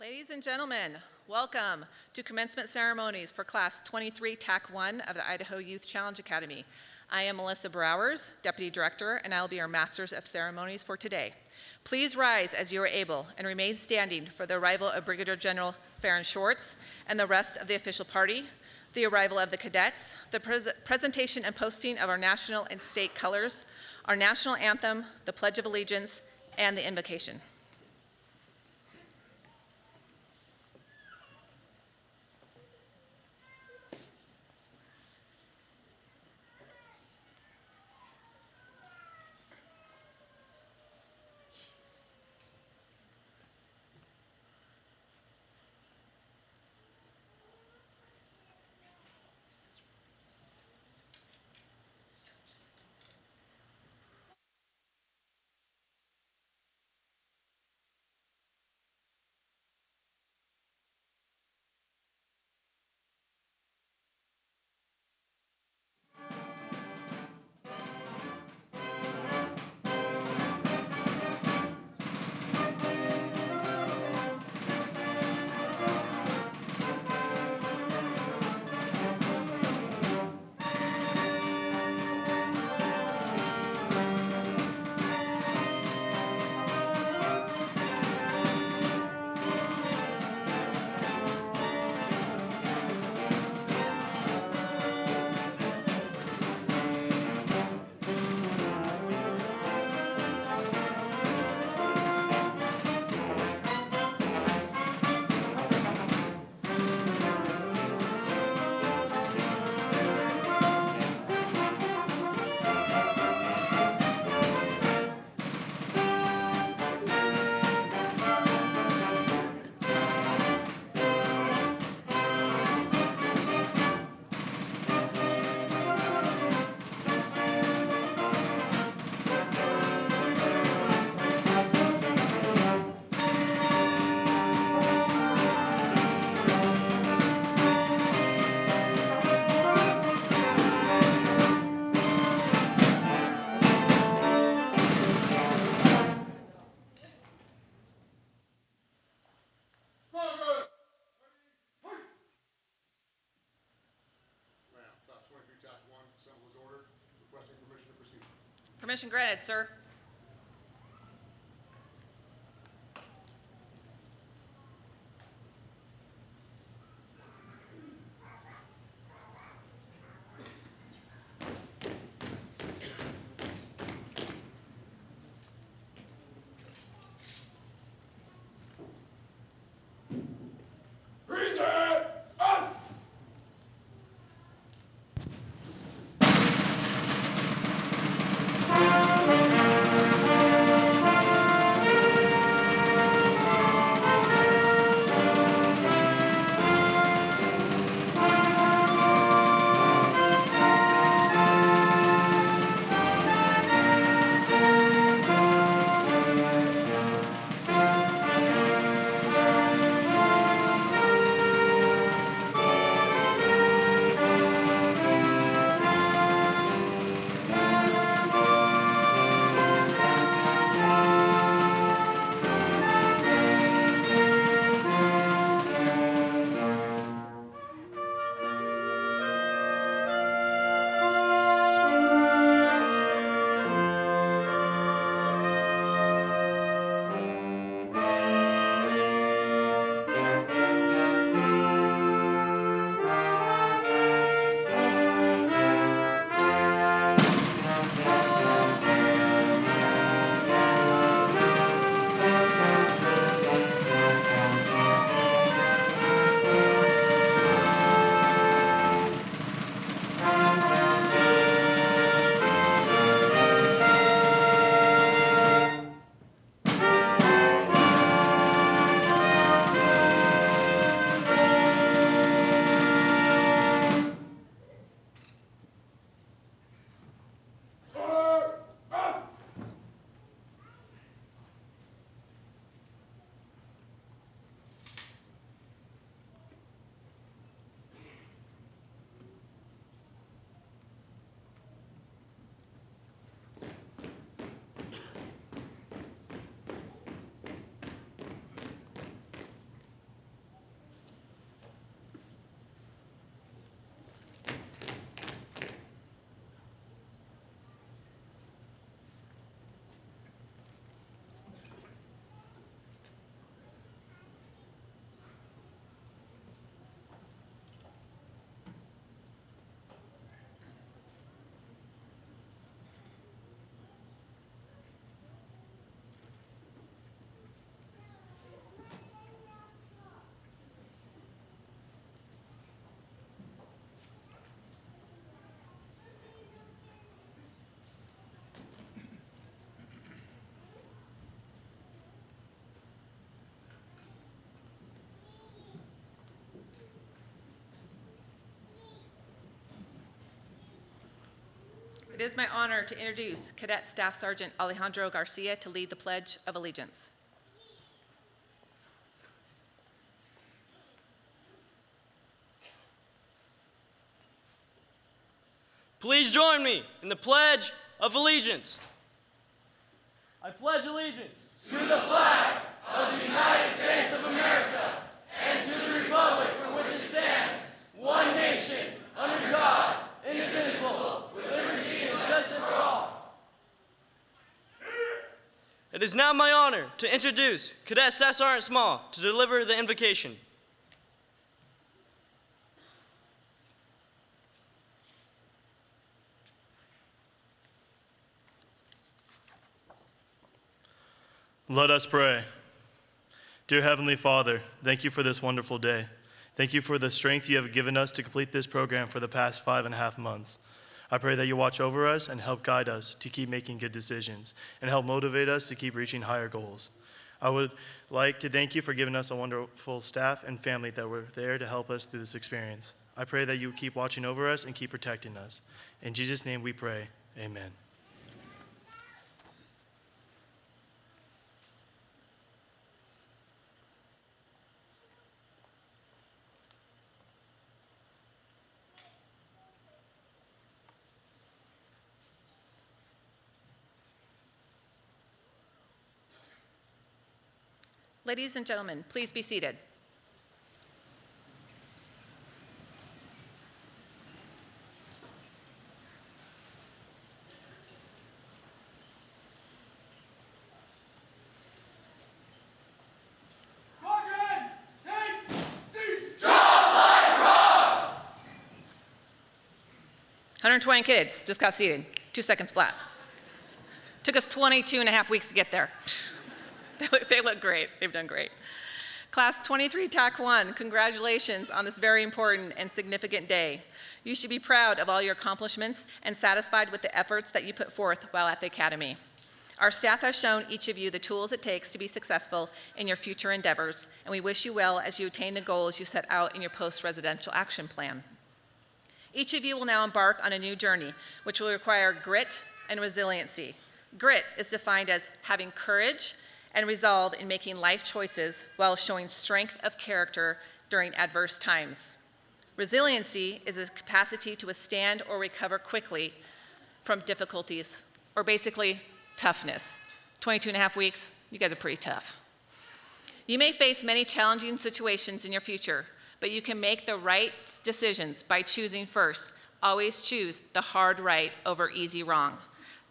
Ladies and gentlemen, welcome to commencement ceremonies for Class 23 TAC 1 of the Idaho Youth Challenge Academy. I am Melissa Browers, Deputy Director, and I will be your Masters of Ceremonies for today. Please rise as you are able and remain standing for the arrival of Brigadier General Farron Schwartz and the rest of the official party, the arrival of the cadets, the presentation and posting of our national and state colors, our national anthem, the Pledge of Allegiance, and the invocation. Permission granted, sir. It is my honor to introduce Cadet Staff Sergeant Alejandro Garcia to lead the Pledge of Allegiance. Please join me in the Pledge of Allegiance. I pledge allegiance to the flag of the United States of America and to the republic for which it stands, one nation, under God, indivisible, with liberty and justice for all. It is now my honor to introduce Cadet Staff Sergeant Small to deliver the invocation. Let us pray. Dear Heavenly Father, thank you for this wonderful day. Thank you for the strength you have given us to complete this program for the past 5.5 months. I pray that you watch over us and help guide us to keep making good decisions and help motivate us to keep reaching higher goals. I would like to thank you for giving us a wonderful staff and family that were there to help us through this experience. I pray that you keep watching over us and keep protecting us. In Jesus' name we pray, amen. Ladies and gentlemen, please be seated. Quadrant, take seat. Drop like rock. 120 kids just got seated, 2 seconds flat. Took us 22.5 weeks to get there. They look great. They've done great. Class 23 TAC 1, congratulations on this very important and significant day. You should be proud of all your accomplishments and satisfied with the efforts that you put forth while at the Academy. Our staff has shown each of you the tools it takes to be successful in your future endeavors, and we wish you well as you attain the goals you set out in your post-residential action plan. Each of you will now embark on a new journey, which will require grit and resiliency. Grit is defined as having courage and resolve in making life choices while showing strength of character during adverse times. Resiliency is a capacity to withstand or recover quickly from difficulties, or basically toughness. 22.5 weeks, you guys are pretty tough. You may face many challenging situations in your future, but you can make the right decisions by choosing first. Always choose the hard right over easy wrong.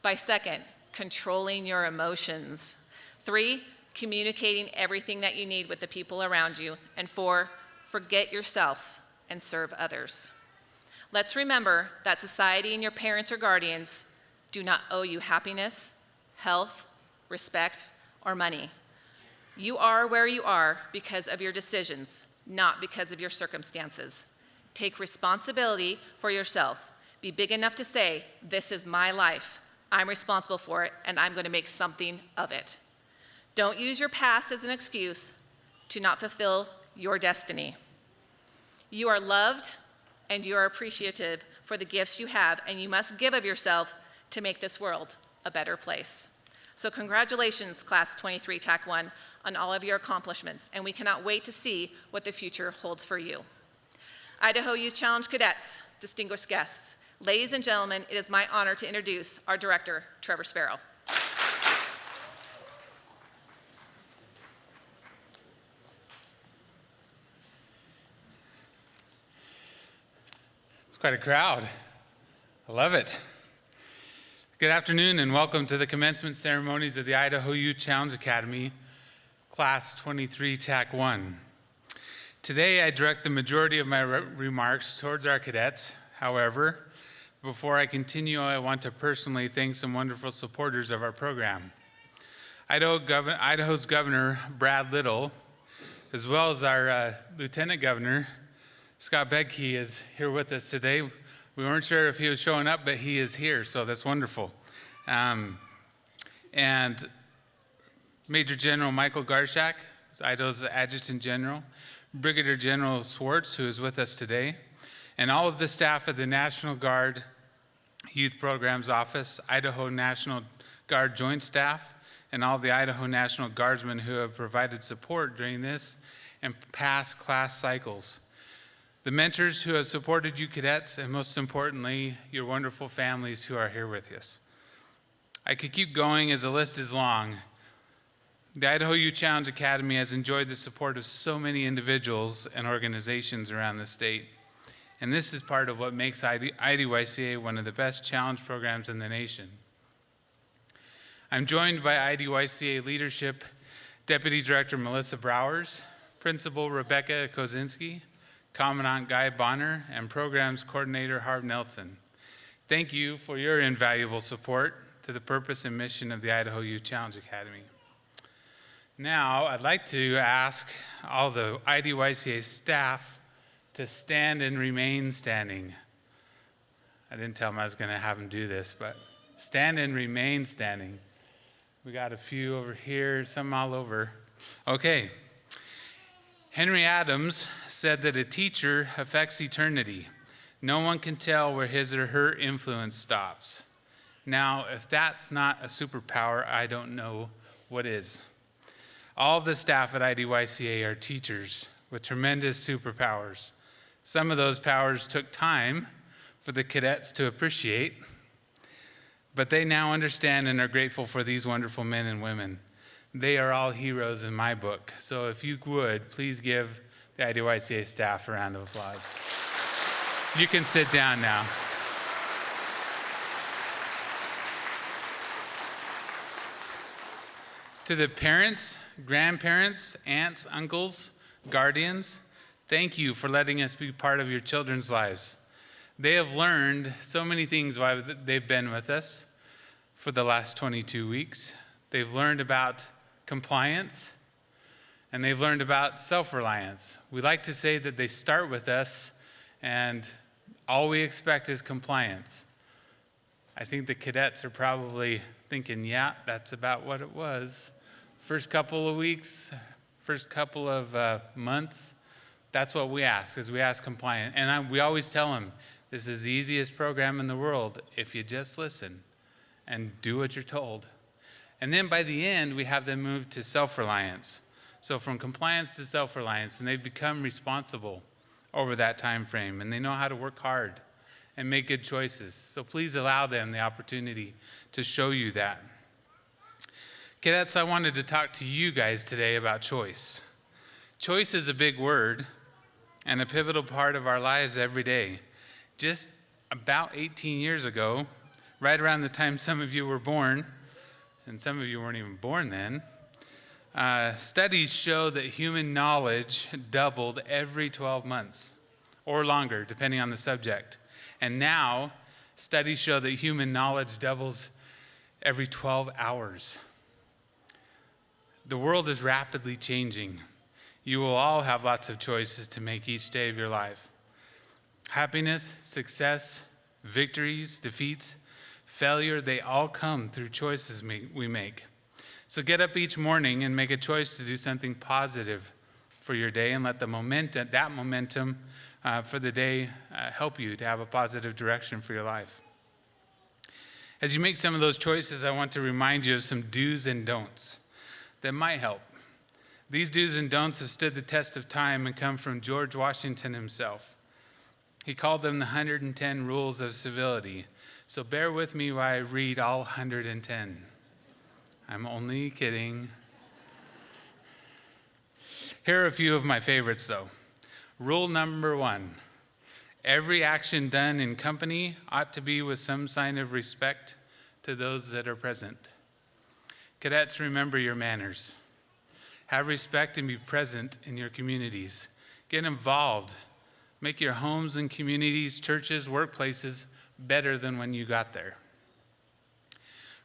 By second, controlling your emotions. 3, communicating everything that you need with the people around you. And 4, forget yourself and serve others. Let's remember that society and your parents or guardians do not owe you happiness, health, respect, or money. You are where you are because of your decisions, not because of your circumstances. Take responsibility for yourself. Be big enough to say, this is my life. I'm responsible for it, and I'm going to make something of it. Don't use your past as an excuse to not fulfill your destiny. You are loved and you are appreciative for the gifts you have, and you must give of yourself to make this world a better place. So congratulations, Class 23 TAC 1, on all of your accomplishments, and we cannot wait to see what the future holds for you. Idaho Youth Challenge cadets, distinguished guests, ladies and gentlemen, it is my honor to introduce our director, Trevor Sparrow. Quite a crowd. I love it. Good afternoon and welcome to the commencement ceremonies of the Idaho Youth Challenge Academy, Class 23 TAC 1. Today I direct the majority of my remarks towards our cadets. However, before I continue, I want to personally thank some wonderful supporters of our program. Idaho's Governor, Brad Little, as well as our Lieutenant Governor, Scott Bedke, is here with us today. We weren't sure if he was showing up, but he is here, so that's wonderful. And Major General Michael Garshak, Idaho's Adjutant General, Brigadier General Swartz, who is with us today, and all of the staff of the National Guard Youth Programs Office, Idaho National Guard Joint Staff, and all the Idaho National Guardsmen who have provided support during this and past class cycles. The mentors who have supported you cadets, and most importantly, your wonderful families who are here with us. I could keep going as the list is long. The Idaho Youth Challenge Academy has enjoyed the support of so many individuals and organizations around the state. And this is part of what makes IDYCA one of the best challenge programs in the nation. I'm joined by IDYCA leadership, Deputy Director Melissa Browers, Principal Rebecca Kozinski, Commandant Guy Bonner, and Programs Coordinator Harv Nelson. Thank you for your invaluable support to the purpose and mission of the Idaho Youth Challenge Academy. Now, I'd like to ask all the IDYCA staff to stand and remain standing. I didn't tell them I was going to have them do this, but stand and remain standing. We got a few over here, some all over. Okay. Henry Adams said that a teacher affects eternity. No one can tell where his or her influence stops. Now, if that's not a superpower, I don't know what is. All of the staff at IDYCA are teachers with tremendous superpowers. Some of those powers took time for the cadets to appreciate, but they now understand and are grateful for these wonderful men and women. They are all heroes in my book. So if you would, please give the IDYCA staff a round of applause. You can sit down now. To the parents, grandparents, aunts, uncles, guardians, thank you for letting us be part of your children's lives. They have learned so many things while they've been with us for the last 22 weeks. They've learned about compliance, and they've learned about self-reliance. We like to say that they start with us, and all we expect is compliance. I think the cadets are probably thinking, yeah, that's about what it was. First couple of weeks, first couple of months, that's what we ask, is we ask compliant. And we always tell them, this is the easiest program in the world if you just listen and do what you're told. And then by the end, we have them move to self-reliance. So from compliance to self-reliance, and they've become responsible over that time frame, and they know how to work hard and make good choices. So please allow them the opportunity to show you that. Cadets, I wanted to talk to you guys today about choice. Choice is a big word and a pivotal part of our lives every day. Just about 18 years ago, right around the time some of you were born, and some of you weren't even born then, studies show that human knowledge doubled every 12 months or longer, depending on the subject. And now, studies show that human knowledge doubles every 12 hours. The world is rapidly changing. You will all have lots of choices to make each day of your life. Happiness, success, victories, defeats, failure, they all come through choices we make. So get up each morning and make a choice to do something positive for your day, and let that momentum for the day help you to have a positive direction for your life. As you make some of those choices, I want to remind you of some do's and don'ts that might help. These do's and don'ts have stood the test of time and come from George Washington himself. He called them the 110 Rules of Civility. So bear with me while I read all 110. I'm only kidding. Here are a few of my favorites, though. Rule number 1, every action done in company ought to be with some sign of respect to those that are present. Cadets, remember your manners. Have respect and be present in your communities. Get involved. Make your homes and communities, churches, workplaces better than when you got there.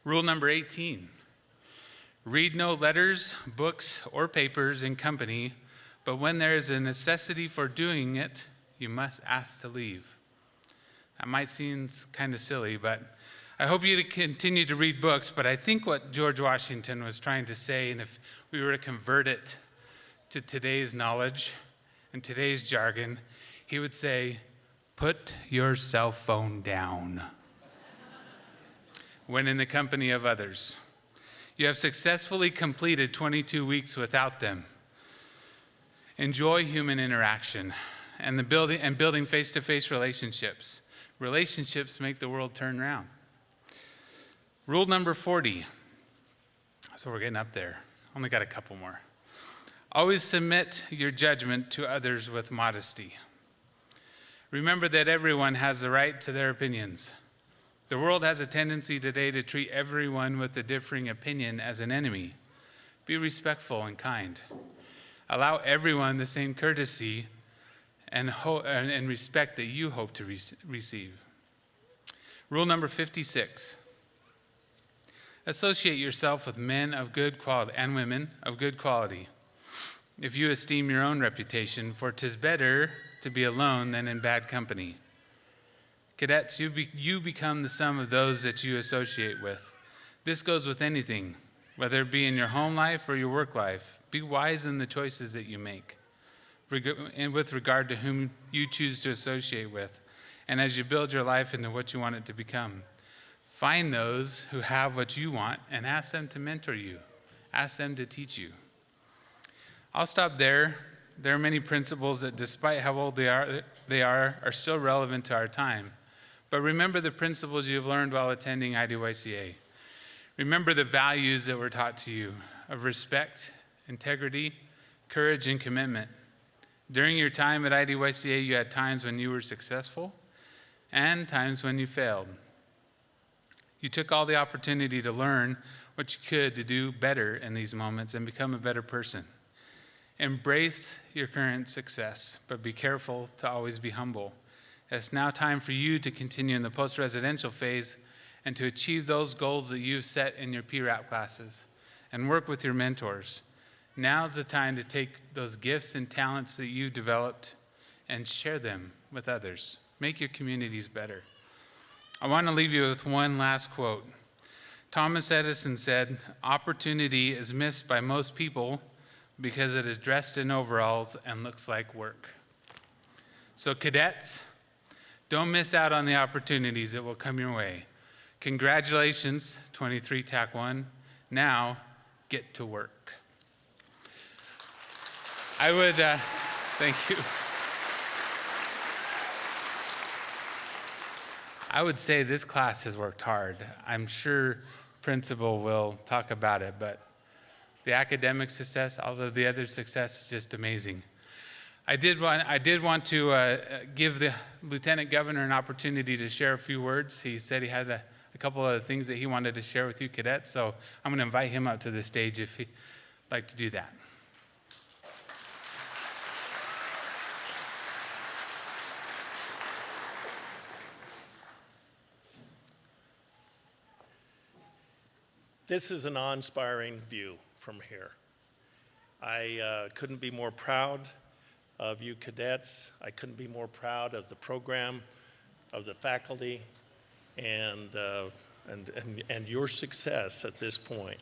Rule number 18, read no letters, books, or papers in company, but when there is a necessity for doing it, you must ask to leave. That might seem kind of silly, but I hope you to continue to read books, but I think what George Washington was trying to say, and if we were to convert it to today's knowledge and today's jargon, he would say, put your cell phone down. when in the company of others. You have successfully completed 22 weeks without them. Enjoy human interaction and building face-to-face relationships. Relationships make the world turn round. Rule number 40. So we're getting up there. Only got a couple more. Always submit your judgment to others with modesty. Remember that everyone has the right to their opinions. The world has a tendency today to treat everyone with a differing opinion as an enemy. Be respectful and kind. Allow everyone the same courtesy and respect that you hope to receive. Rule number 56. Associate yourself with men of good quality and women of good quality, if you esteem your own reputation, for 'tis better to be alone than in bad company. Cadets, you become the sum of those that you associate with. This goes with anything, whether it be in your home life or your work life. Be wise in the choices that you make, and with regard to whom you choose to associate with, and as you build your life into what you want it to become. Find those who have what you want and ask them to mentor you. Ask them to teach you. I'll stop there. There are many principles that, despite how old they are still relevant to our time. But remember the principles you've learned while attending IDYCA. Remember the values that were taught to you of respect, integrity, courage, and commitment. During your time at IDYCA, you had times when you were successful and times when you failed. You took all the opportunity to learn what you could to do better in these moments and become a better person. Embrace your current success, but be careful to always be humble. It's now time for you to continue in the post-residential phase and to achieve those goals that you've set in your PRAP classes and work with your mentors. Now's the time to take those gifts and talents that you developed and share them with others. Make your communities better. I want to leave you with one last quote. Thomas Edison said, "Opportunity is missed by most people because it is dressed in overalls and looks like work." So cadets, don't miss out on the opportunities that will come your way. Congratulations, 23 TAC 1. Now, get to work. I would, thank you. I would say this class has worked hard. I'm sure principal will talk about it, but the academic success, all of the other success is just amazing. I did want to give the Lieutenant Governor an opportunity to share a few words. He said he had a couple of things that he wanted to share with you cadets, so I'm going to invite him up to the stage if he'd like to do that. This is an awe-inspiring view from here. I couldn't be more proud of you cadets. I couldn't be more proud of the program, of the faculty, and your success at this point.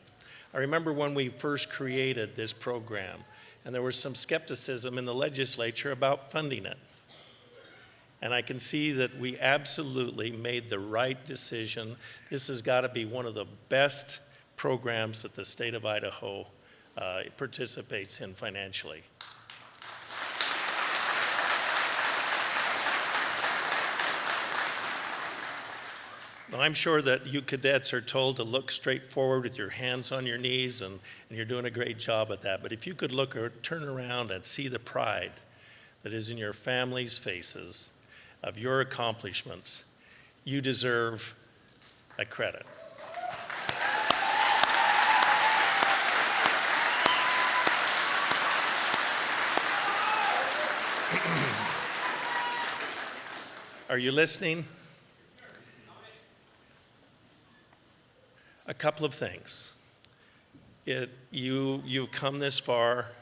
I remember when we first created this program, and there was some skepticism in the legislature about funding it. And I can see that we absolutely made the right decision. This has got to be one of the best programs that the state of Idaho participates in financially. Now, I'm sure that you cadets are told to look straight forward with your hands on your knees, and you're doing a great job at that. But if you could look or turn around and see the pride that is in your families' faces of your accomplishments, you deserve a credit. Are you listening? A couple of things. You've come this far,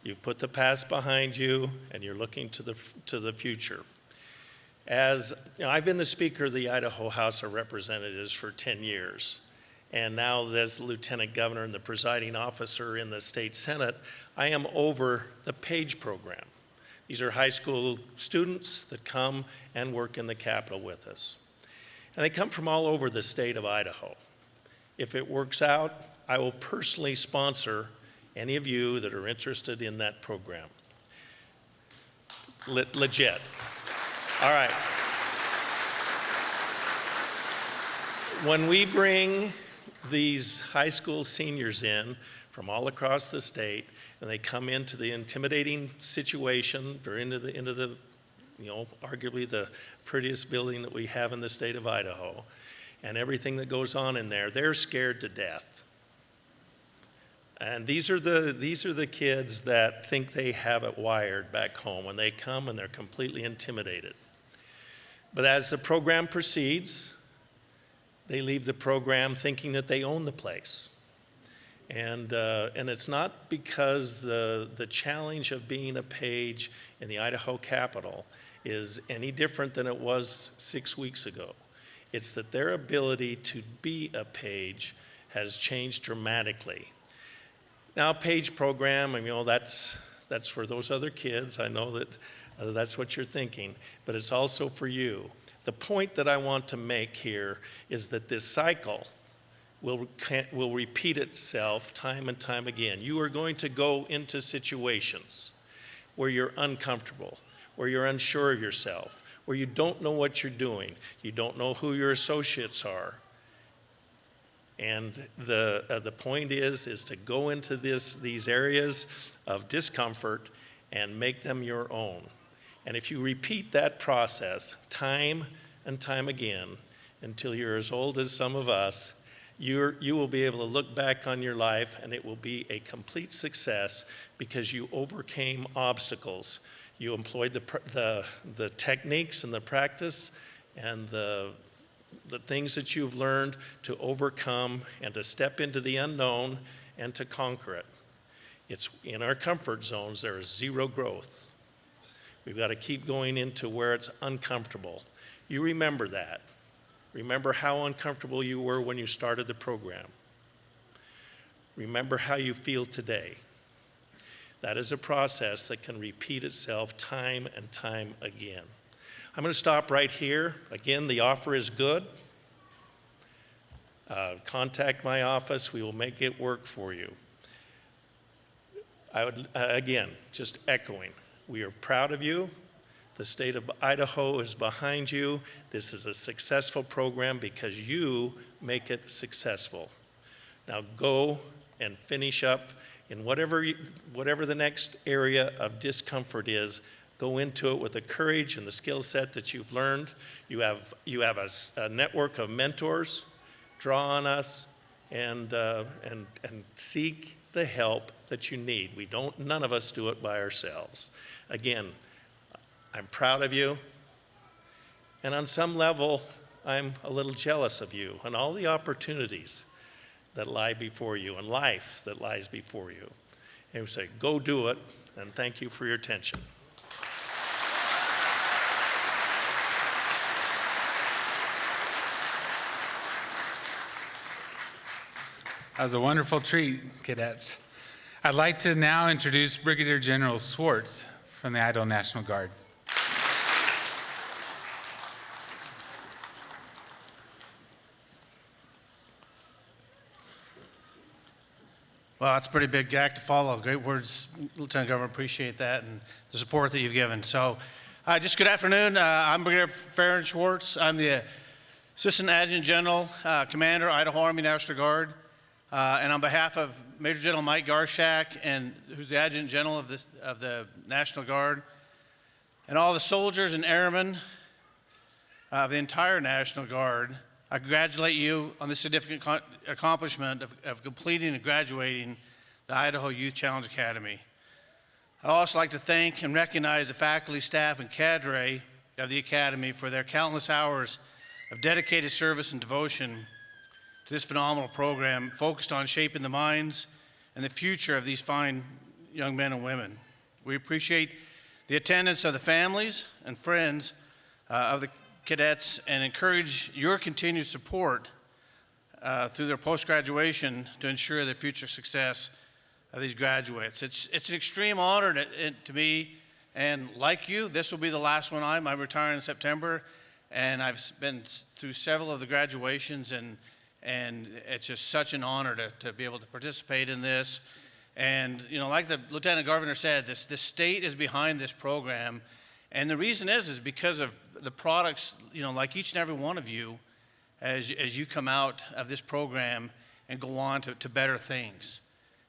you've put the past behind you, and you're looking to the future. As you know, I've been the Speaker of the Idaho House of Representatives for 10 years, and now as the Lieutenant Governor and the presiding officer in the State Senate, I am over the PAGE program. These are high school students that come and work in the Capitol with us. And they come from all over the state of Idaho. If it works out, I will personally sponsor any of you that are interested in that program. Legit. All right. When we bring these high school seniors in from all across the state, and they come into the intimidating situation, or into the arguably the prettiest building that we have in the state of Idaho, and everything that goes on in there, they're scared to death. And these are the kids that think they have it wired back home. When they come and they're completely intimidated. But as the program proceeds, they leave the program thinking that they own the place. And it's not because the challenge of being a page in the Idaho Capitol is any different than it was 6 weeks ago. It's that their ability to be a page has changed dramatically. Now, page program, that's for those other kids. I know that that's what you're thinking, but it's also for you. The point that I want to make here is that this cycle will repeat itself time and time again. You are going to go into situations where you're uncomfortable, where you're unsure of yourself, where you don't know what you're doing, you don't know who your associates are. And the point is to go into these areas of discomfort and make them your own. And if you repeat that process time and time again until you're as old as some of us, you will be able to look back on your life and it will be a complete success because you overcame obstacles. You employed the techniques and the practice and the things that you've learned to overcome and to step into the unknown and to conquer it. It's in our comfort zones, there is zero growth. We've got to keep going into where it's uncomfortable. You remember that. Remember how uncomfortable you were when you started the program. Remember how you feel today. That is a process that can repeat itself time and time again. I'm going to stop right here. Again, the offer is good. Contact my office. We will make it work for you. I would, again, just echoing, we are proud of you. The state of Idaho is behind you. This is a successful program because you make it successful. Now go and finish up in whatever the next area of discomfort is. Go into it with the courage and the skill set that you've learned. You have a network of mentors. Draw on us and seek the help that you need. None of us do it by ourselves. Again, I'm proud of you. And on some level, I'm a little jealous of you and all the opportunities that lie before you and life that lies before you. And we say, go do it, and thank you for your attention. That was a wonderful treat, cadets. I'd like to now introduce Brigadier General Swartz from the Idaho National Guard. Well, that's a pretty big act to follow. Great words, Lieutenant Governor. Appreciate that and the support that you've given. So, just good afternoon. I'm Brigadier Farron Schwartz. I'm the Assistant Adjutant General, Commander, Idaho Army National Guard. And on behalf of Major General Mike Garshak, who's the Adjutant General of the National Guard, and all the soldiers and airmen of the entire National Guard, I congratulate you on this significant accomplishment of completing and graduating the Idaho Youth Challenge Academy. I'd also like to thank and recognize the faculty, staff, and cadre of the Academy for their countless hours of dedicated service and devotion to this phenomenal program focused on shaping the minds and the future of these fine young men and women. We appreciate the attendance of the families and friends of the cadets and encourage your continued support through their post-graduation to ensure the future success of these graduates. It's an extreme honor to me, and like you, this will be the last one. I'm retiring in September, and I've been through several of the graduations, and it's just such an honor to be able to participate in this. And, you know, like the Lieutenant Governor said, the state is behind this program, and the reason is because of the products, you know, like each and every one of you, as you come out of this program and go on to better things.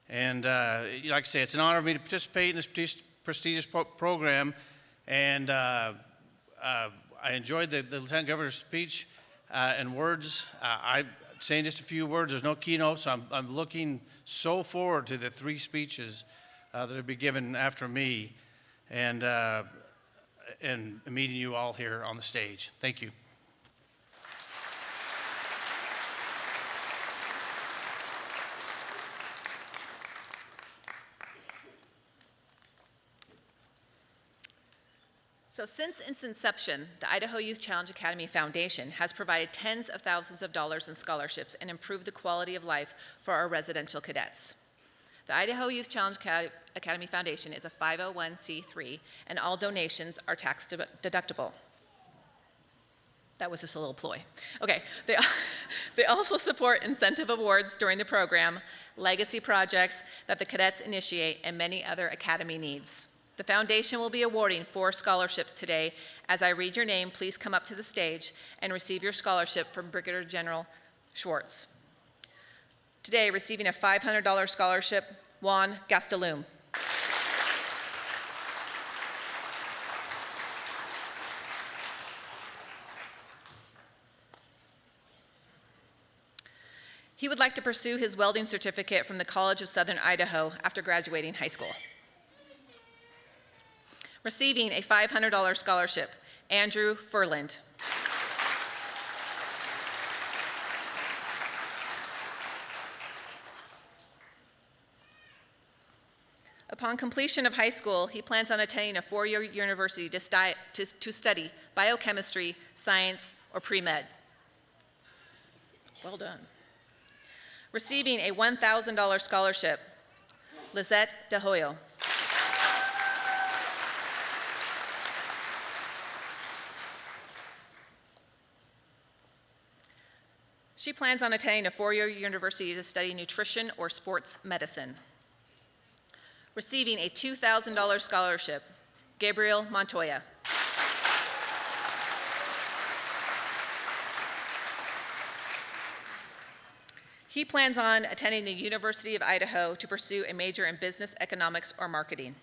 And like I say, it's an honor for me to participate in this prestigious program, and I enjoyed the Lieutenant Governor's speech and words. I'm saying just a few words. There's no keynote, so I'm looking so forward to the 3 speeches that will be given after me, and meeting you all here on the stage. Thank you. So since its inception, the Idaho Youth Challenge Academy Foundation has provided tens of thousands of dollars in scholarships and improved the quality of life for our residential cadets. The Idaho Youth Challenge Academy Foundation is a 501c3, and all donations are tax deductible. That was just a little ploy. Okay, they also support incentive awards during the program, legacy projects that the cadets initiate, and many other academy needs. The foundation will be awarding 4 scholarships today. As I read your name, please come up to the stage and receive your scholarship from Brigadier General Schwartz. Today, receiving a $500 scholarship, Juan Gastelum. He would like to pursue his welding certificate from the College of Southern Idaho after graduating high school. Receiving a $500 scholarship, Andrew Furland. Upon completion of high school, he plans on attending a 4-year university to study biochemistry, science, or pre-med. Well done. Receiving a $1,000 scholarship, Lizette De Hoyo. She plans on attending a 4-year university to study nutrition or sports medicine. Receiving a $2,000 scholarship, Gabriel Montoya. He plans on attending the University of Idaho to pursue a major in business, economics, or marketing.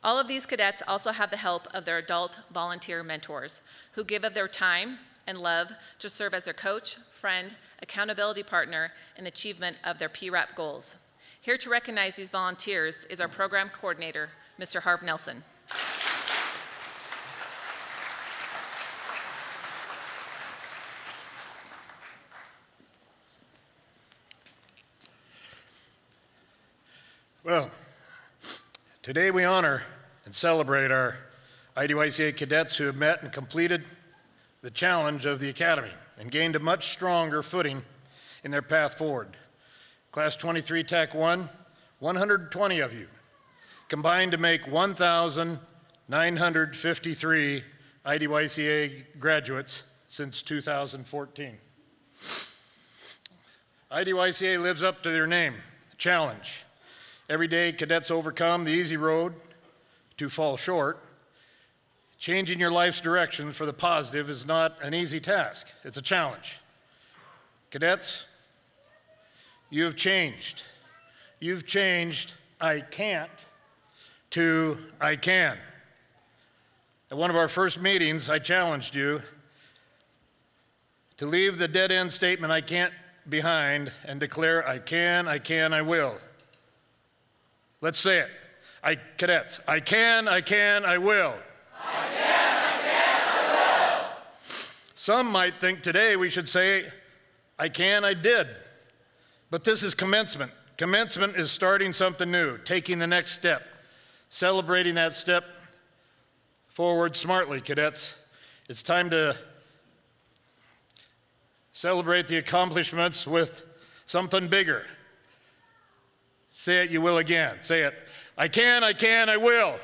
All of these cadets also have the help of their adult volunteer mentors who give of their time and love to serve as their coach, friend, accountability partner in the achievement of their PRAP goals. Here to recognize these volunteers is our program coordinator, Mr. Harv Nelson. Well, today we honor and celebrate our IDYCA cadets who have met and completed the challenge of the Academy and gained a much stronger footing in their path forward. Class 23 TAC 1, 120 of you combined to make 1,953 IDYCA graduates since 2014. IDYCA lives up to their name, challenge. Every day, cadets overcome the easy road to fall short. Changing your life's direction for the positive is not an easy task. It's a challenge. Cadets, you have changed. You've changed I can't to I can. At one of our first meetings, I challenged you to leave the dead-end statement I can't behind and declare I can, I will. Let's say it. Cadets, I can, I will. I will. Some might think today we should say, I can, I did. But this is commencement. Commencement is starting something new, taking the next step, celebrating that step forward smartly, cadets. It's time to Celebrate the accomplishments with something bigger. Say it, you will again. Say it. I can, I will. I will.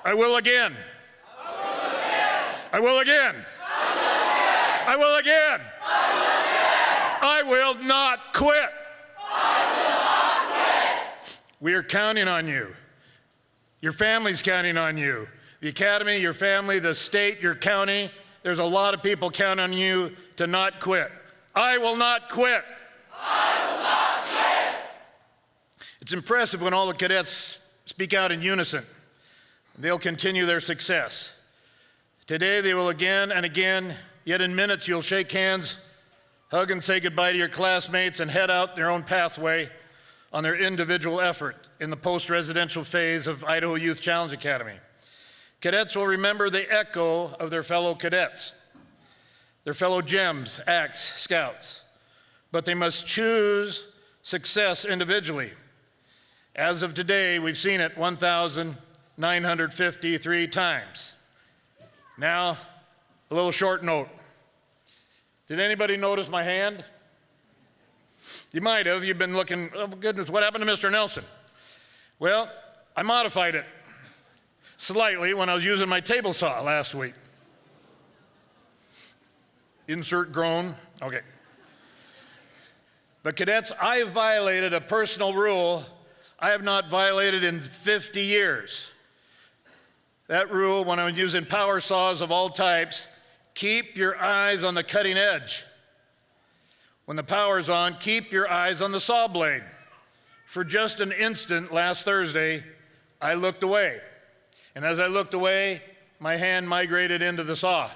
I will again. I will again. I will again. I will not quit. We are counting on you. Your family's counting on you. The academy, your family, the state, your county. There's a lot of people counting on you to not quit. I will not quit. I will not quit. It's impressive when all the cadets speak out in unison. They'll continue their success. Today they will again and again, yet in minutes you'll shake hands, hug and say goodbye to your classmates and head out their own pathway on their individual effort in the post-residential phase of Idaho Youth Challenge Academy. Cadets will remember the echo of their fellow cadets, their fellow GEMS, ACTS, Scouts, but they must choose success individually. As of today, we've seen it 1,953 times. Now, a little short note. Did anybody notice my hand? You might have. You've been looking, oh goodness, what happened to Mr. Nelson? Well, I modified it slightly when I was using my table saw last week. Insert groan. Okay. But cadets, I have violated a personal rule I have not violated in 50 years. That rule, when I'm using power saws of all types, keep your eyes on the cutting edge. When the power's on, keep your eyes on the saw blade. For just an instant last Thursday, I looked away. And as I looked away, my hand migrated into the saw.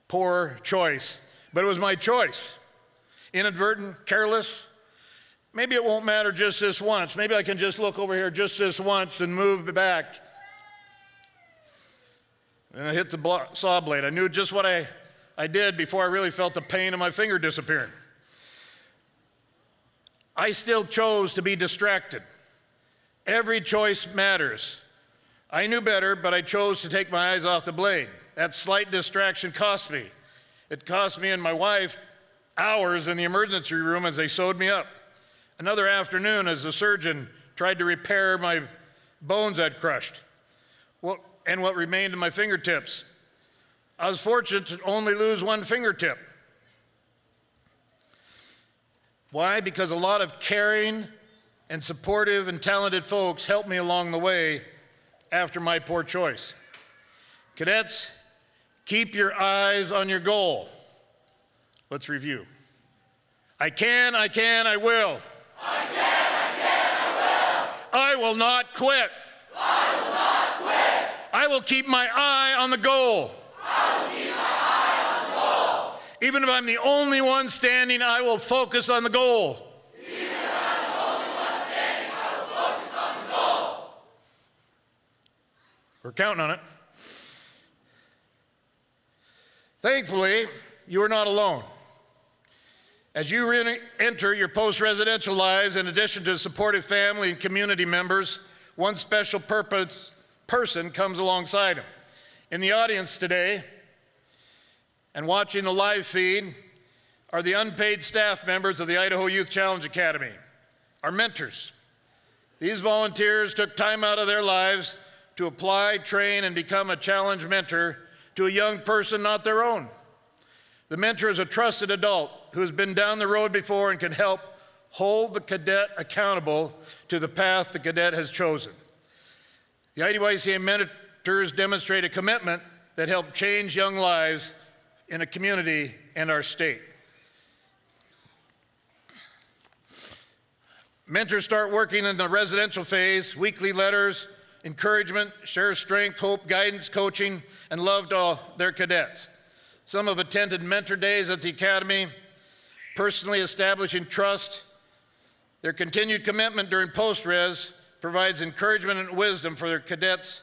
Poor choice, but it was my choice. Inadvertent, careless. Maybe it won't matter just this once. Maybe I can just look over here just this once and move back. And I hit the saw blade. I knew just what I did before I really felt the pain in my finger disappearing. I still chose to be distracted. Every choice matters. I knew better, but I chose to take my eyes off the blade. That slight distraction cost me. It cost me and my wife hours in the emergency room as they sewed me up. Another afternoon as the surgeon tried to repair my bones I'd crushed and what remained in my fingertips. I was fortunate to only lose one fingertip. Why? Because a lot of caring and supportive and talented folks helped me along the way after my poor choice. Cadets, keep your eyes on your goal. Let's review. I can, I will. I can, I will. I will not quit. I will not quit. I will keep my eye on the goal. I will keep my eye on the goal. Even if I'm the only one standing, I will focus on the goal. Even if I'm the only one standing, I will focus on the goal. We're counting on it. Thankfully, you are not alone. As you enter your post-residential lives, in addition to supportive family and community members, one special person comes alongside them. In the audience today and watching the live feed are the unpaid staff members of the Idaho Youth Challenge Academy, our mentors. These volunteers took time out of their lives to apply, train, and become a challenge mentor to a young person not their own. The mentor is a trusted adult who has been down the road before and can help hold the cadet accountable to the path the cadet has chosen. The IDYCA mentors demonstrate a commitment that helped change young lives in a community and our state. Mentors start working in the residential phase, weekly letters, encouragement, share strength, hope, guidance, coaching, and love to all their cadets. Some have attended mentor days at the academy, personally establishing trust. Their continued commitment during post-res provides encouragement and wisdom for their cadets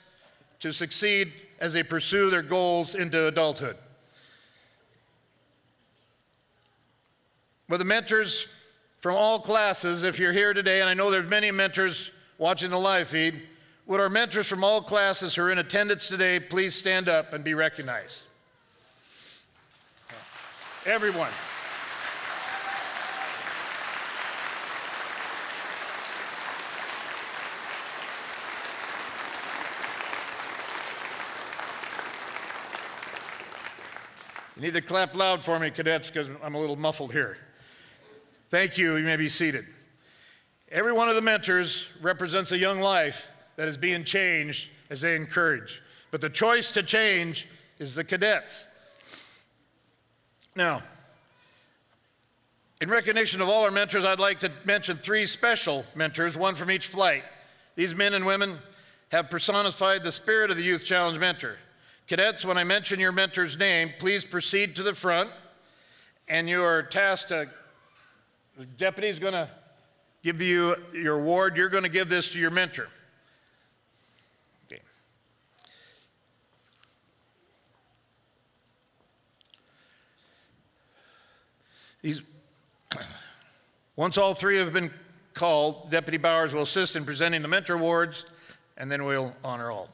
to succeed as they pursue their goals into adulthood. With the mentors from all classes, if you're here today, and I know there's many mentors watching the live feed, would our mentors from all classes who are in attendance today please stand up and be recognized? Everyone. You need to clap loud for me, cadets, because I'm a little muffled here. Thank you. You may be seated. Every one of the mentors represents a young life that is being changed as they encourage. But the choice to change is the cadets. Now, in recognition of all our mentors, I'd like to mention 3 special mentors, one from each flight. These men and women have personified the spirit of the Youth Challenge mentor. Cadets, when I mention your mentor's name, please proceed to the front, and you are tasked to, the deputy's going to give you your award. You're going to give this to your mentor. Okay. Once all 3 have been called, Deputy Bowers will assist in presenting the mentor awards, and then we'll honor all.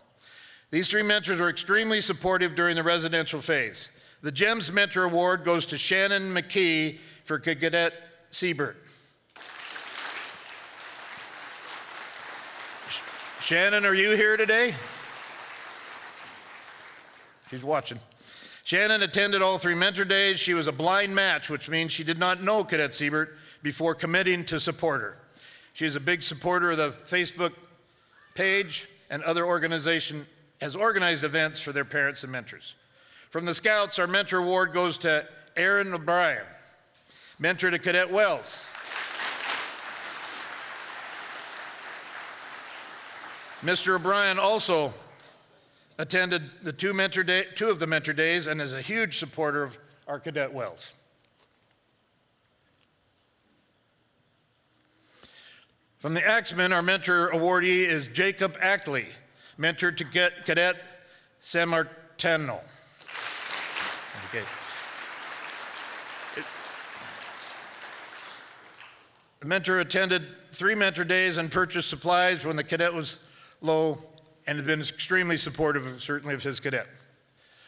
These 3 mentors were extremely supportive during the residential phase. The GEMS Mentor Award goes to Shannon McKee for Cadet Siebert. Shannon, are you here today? She's watching. Shannon attended all 3 mentor days. She was a blind match, which means she did not know Cadet Siebert before committing to support her. She is a big supporter of the Facebook page and other organizations, has organized events for their parents and mentors. From the Scouts, our mentor award goes to Aaron O'Brien, mentor to Cadet Wells. Mr. O'Brien also attended the 2 of the mentor days and is a huge supporter of our Cadet Wells. From the Axemen, our mentor awardee is Jacob Ackley, mentor to Cadet San Martino. Okay. The mentor attended 3 mentor days and purchased supplies when the cadet was low and had been extremely supportive, certainly, of his cadet.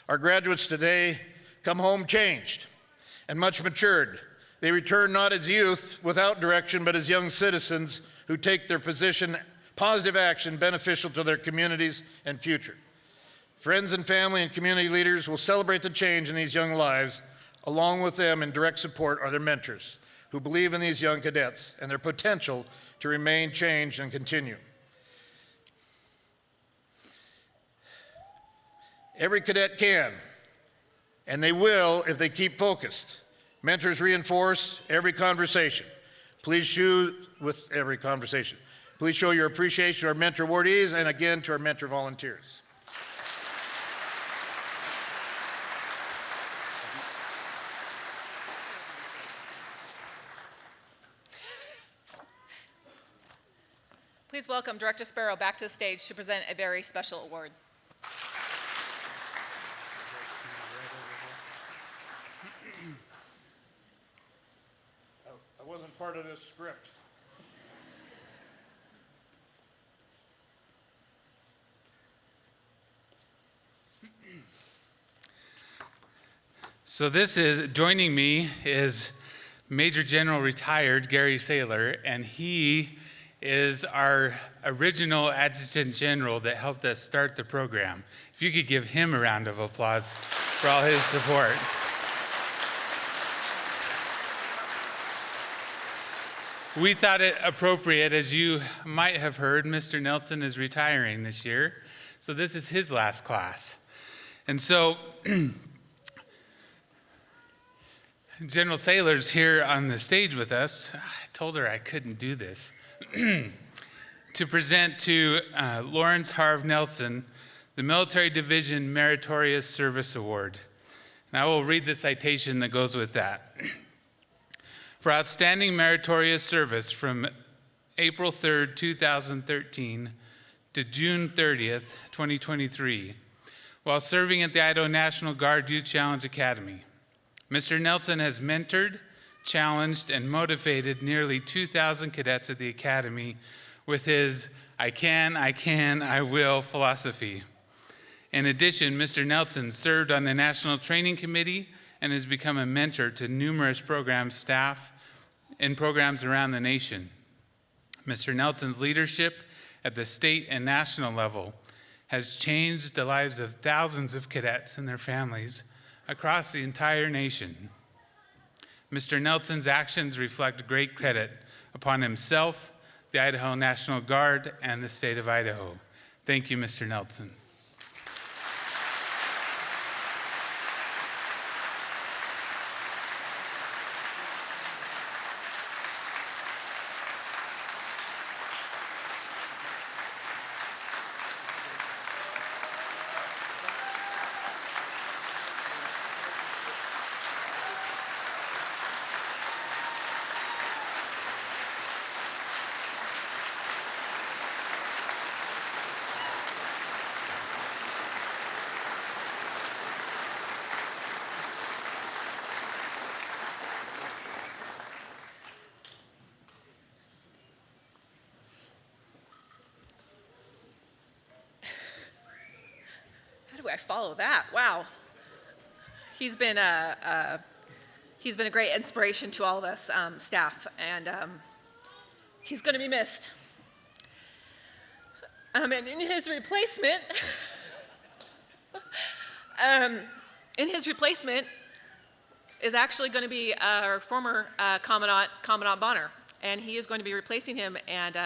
Our graduates today come home changed and much matured. They return not as youth without direction, but as young citizens who take their position positive action beneficial to their communities and future. Friends and family and community leaders will celebrate the change in these young lives. Along with them in direct support are their mentors who believe in these young cadets and their potential to remain changed and continue. Every cadet can, and they will if they keep focused. Mentors reinforce every conversation. Please show with every conversation. Please show your appreciation to our mentor awardees and again to our mentor volunteers. Please welcome Director Sparrow back to the stage to present a very special award. I wasn't part of this script. So joining me is Major General retired Gary Saylor, and he is our original Adjutant General that helped us start the program. If you could give him a round of applause for all his support. We thought it appropriate, as you might have heard, Mr. Nelson is retiring this year, so this is his last class. And so General Saylor's here on the stage with us. I told her I couldn't do this. To present to Lawrence Harv Nelson the Military Division Meritorious Service Award. And I will read the citation that goes with that. For outstanding meritorious service from April 3rd, 2013 to June 30th, 2023, while serving at the Idaho National Guard Youth Challenge Academy. Mr. Nelson has mentored, challenged, and motivated nearly 2,000 cadets at the Academy with his I can, I will philosophy. In addition, Mr. Nelson served on the National Training Committee and has become a mentor to numerous program staff and programs around the nation. Mr. Nelson's leadership at the state and national level has changed the lives of thousands of cadets and their families across the entire nation. Mr. Nelson's actions reflect great credit upon himself, the Idaho National Guard, and the state of Idaho. Thank you, Mr. Nelson. How do I follow that? Wow. He's been a great inspiration to all of us staff, and he's going to be missed. And in his replacement, is actually going to be our former Commandant Bonner, and he is going to be replacing him and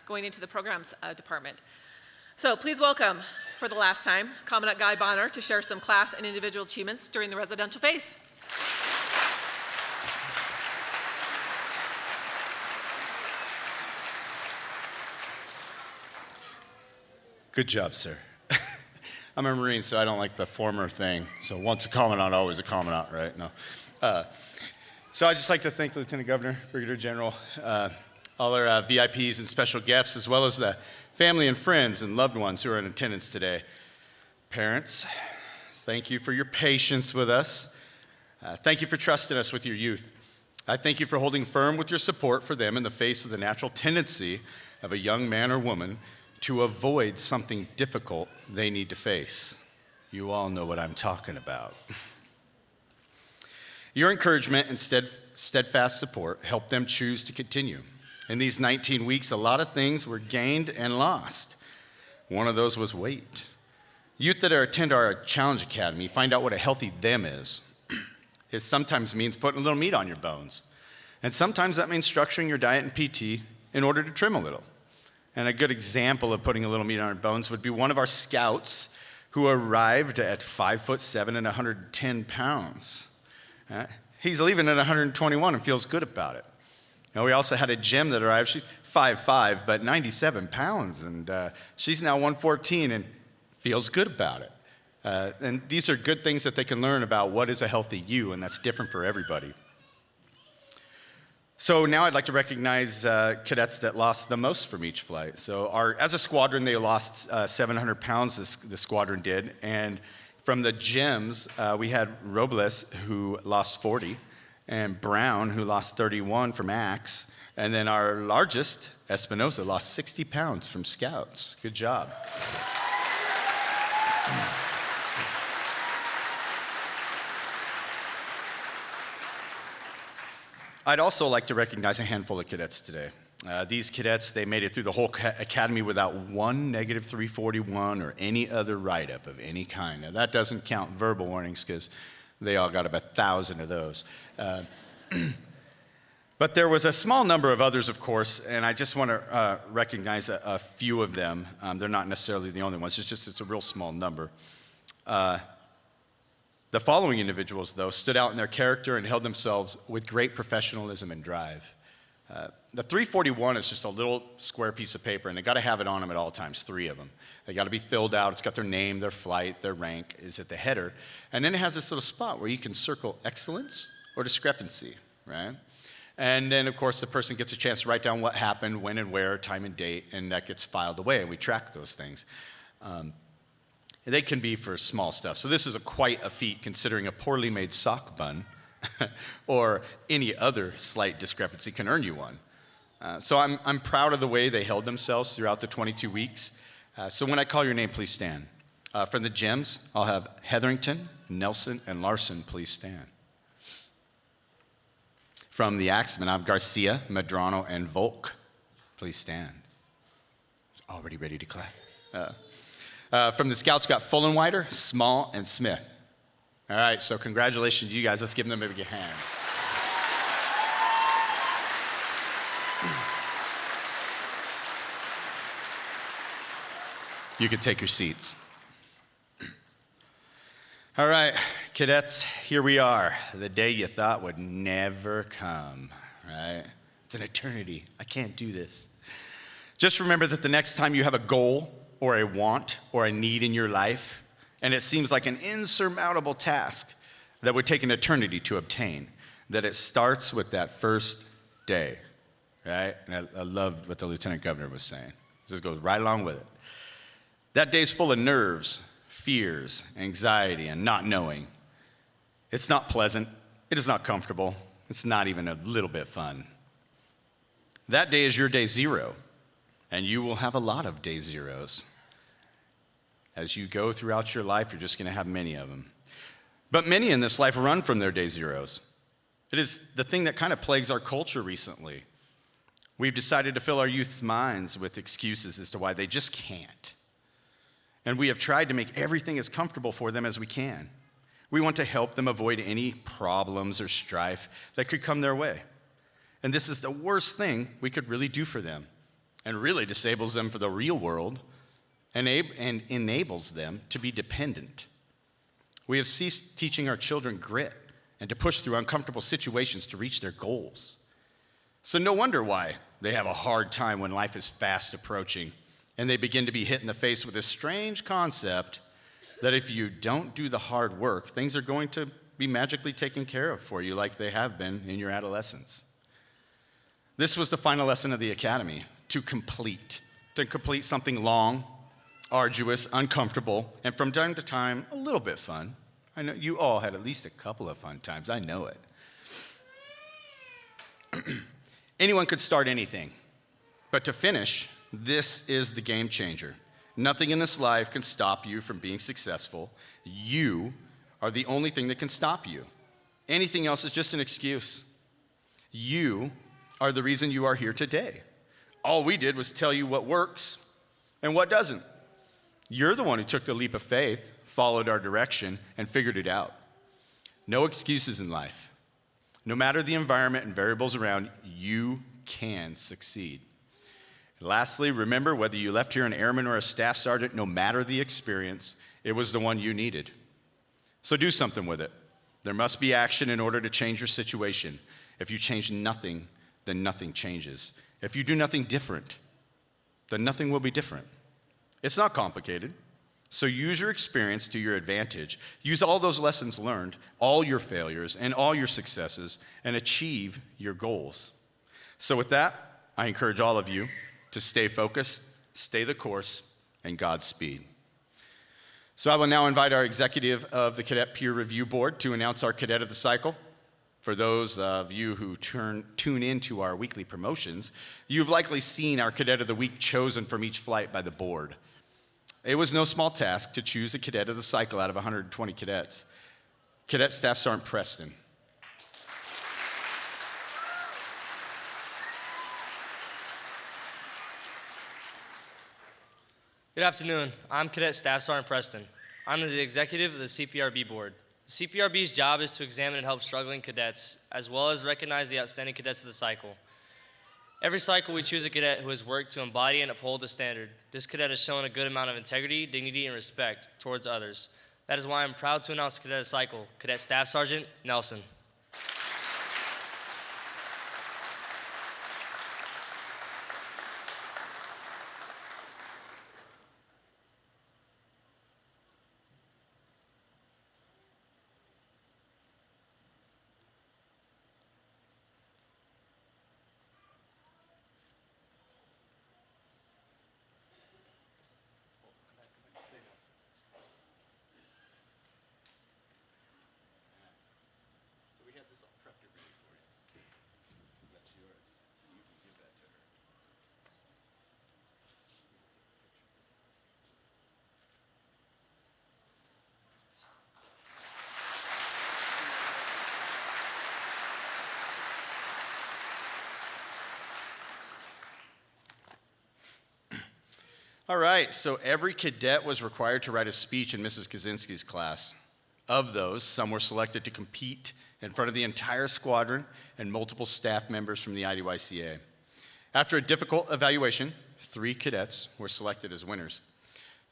going into the programs department. So please welcome, for the last time, Commandant Guy Bonner to share some class and individual achievements during the residential phase. Good job, sir. I'm a Marine, so I don't like the former thing. So once a commandant, always a commandant, right? No. So I'd just like to thank the Lieutenant Governor, Brigadier General, all our VIPs and special guests, as well as the family and friends and loved ones who are in attendance today. Parents, thank you for your patience with us. Thank you for trusting us with your youth. I thank you for holding firm with your support for them in the face of the natural tendency of a young man or woman to avoid something difficult they need to face. You all know what I'm talking about. Your encouragement and steadfast support helped them choose to continue. In these 19 weeks, a lot of things were gained and lost. One of those was weight. Youth that attend our Challenge Academy find out what a healthy them is. It sometimes means putting a little meat on your bones. And sometimes that means structuring your diet and PT in order to trim a little. And a good example of putting a little meat on our bones would be one of our scouts who arrived at 5'7" and 110 pounds. He's leaving at 121 and feels good about it. Now, we also had a gem that arrived. She's 5'5", but 97 pounds, and she's now 114 and feels good about it. And these are good things that they can learn about what is a healthy you, and that's different for everybody. So now I'd like to recognize cadets that lost the most from each flight. So as a squadron, they lost 700 pounds, the squadron did. And from the gems, we had Robles, who lost 40, and Brown, who lost 31 from Axe. And then our largest, Espinosa, lost 60 pounds from Scouts. Good job. I'd also like to recognize a handful of cadets today. These cadets, they made it through the whole academy without one negative 341 or any other write-up of any kind. Now, that doesn't count verbal warnings because they all got about 1,000 of those. But there was a small number of others, of course, and I just want to recognize a few of them. They're not necessarily the only ones. It's a real small number. The following individuals, though, stood out in their character and held themselves with great professionalism and drive. The 341 is just a little square piece of paper, and they got to have it on them at all times, 3 of them. They got to be filled out. It's got their name, their flight, their rank is at the header. And then it has this little spot where you can circle excellence or discrepancy, right? And then, of course, the person gets a chance to write down what happened, when and where, time and date, and that gets filed away, and we track those things. They can be for small stuff. So this is quite a feat considering a poorly made sock bun or any other slight discrepancy can earn you one. So I'm proud of the way they held themselves throughout the 22 weeks. So when I call your name, please stand. From the gems, I'll have Hetherington, Nelson, and Larson, please stand. From the Axemen, I have Garcia, Medrano, and Volk. Please stand. Already ready to clap. From the Scouts, got Fullenwider, Small, and Smith. All right, so congratulations to you guys. Let's give them a big hand. You can take your seats. All right, cadets, here we are. The day you thought would never come, right? It's an eternity. I can't do this. Just remember that the next time you have a goal or a want or a need in your life, and it seems like an insurmountable task that would take an eternity to obtain, that it starts with that first day, right? And I loved what the lieutenant governor was saying. This goes right along with it. That day's full of nerves, fears, anxiety, and not knowing. It's not pleasant. It is not comfortable. It's not even a little bit fun. That day is your day zero, and you will have a lot of day zeros. As you go throughout your life, you're just going to have many of them. But many in this life run from their day zeros. It is the thing that kind of plagues our culture recently. We've decided to fill our youth's minds with excuses as to why they just can't. And we have tried to make everything as comfortable for them as we can. We want to help them avoid any problems or strife that could come their way. And this is the worst thing we could really do for them, and really disables them for the real world and enables them to be dependent. We have ceased teaching our children grit and to push through uncomfortable situations to reach their goals. So no wonder why they have a hard time when life is fast approaching and they begin to be hit in the face with this strange concept that if you don't do the hard work, things are going to be magically taken care of for you like they have been in your adolescence. This was the final lesson of the academy, to complete something long, arduous, uncomfortable, and from time to time, a little bit fun. I know you all had at least a couple of fun times, I know it. Anyone could start anything, but to finish, this is the game changer. Nothing in this life can stop you from being successful. You are the only thing that can stop you. Anything else is just an excuse. You are the reason you are here today. All we did was tell you what works and what doesn't. You're the one who took the leap of faith, followed our direction, and figured it out. No excuses in life. No matter the environment and variables around, you can succeed. Lastly, remember, whether you left here an airman or a staff sergeant, no matter the experience, it was the one you needed. So do something with it. There must be action in order to change your situation. If you change nothing, then nothing changes. If you do nothing different, then nothing will be different. It's not complicated. So use your experience to your advantage. Use all those lessons learned, all your failures, and all your successes, and achieve your goals. So with that, I encourage all of you to stay focused, stay the course, and Godspeed. So I will now invite our executive of the Cadet Peer Review Board to announce our Cadet of the Cycle. For those of you who tune into our weekly promotions, you've likely seen our Cadet of the Week chosen from each flight by the board. It was no small task to choose a Cadet of the Cycle out of 120 cadets. Cadet Staff Sergeant Preston. Good afternoon. I'm Cadet Staff Sergeant Preston. I'm the executive of the CPRB board. The CPRB's job is to examine and help struggling cadets, as well as recognize the outstanding cadets of the cycle. Every cycle, we choose a cadet who has worked to embody and uphold the standard. This cadet has shown a good amount of integrity, dignity, and respect towards others. That is why I'm proud to announce the Cadet of the Cycle, Cadet Staff Sergeant Nelson. All right, so every cadet was required to write a speech in Mrs. Kaczynski's class. Of those, some were selected to compete in front of the entire squadron and multiple staff members from the IDYCA. After a difficult evaluation, 3 cadets were selected as winners.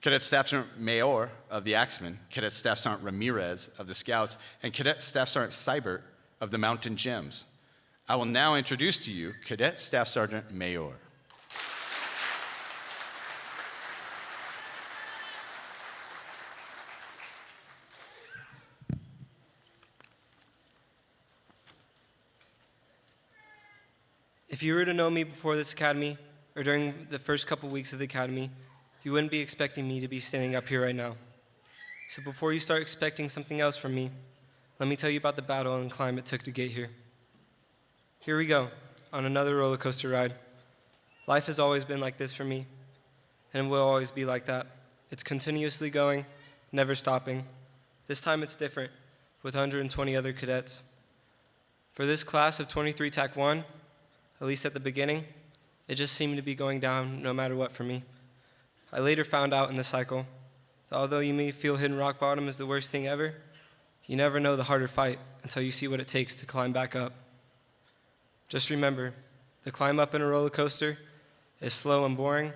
Cadet Staff Sergeant Mayor of the Axemen, Cadet Staff Sergeant Ramirez of the Scouts, and Cadet Staff Sergeant Seibert of the Mountain Gems. I will now introduce to you Cadet Staff Sergeant Mayor. If you were to know me before this academy, or during the first couple weeks of the academy, you wouldn't be expecting me to be standing up here right now. So before you start expecting something else from me, let me tell you about the battle and climb it took to get here. Here we go, on another roller coaster ride. Life has always been like this for me, and it will always be like that. It's continuously going, never stopping. This time it's different, with 120 other cadets. For this class of 23 TAC 1, at least at the beginning, it just seemed to be going down no matter what for me. I later found out in the cycle that although you may feel hitting rock bottom is the worst thing ever, you never know the harder fight until you see what it takes to climb back up. Just remember, the climb up in a roller coaster is slow and boring,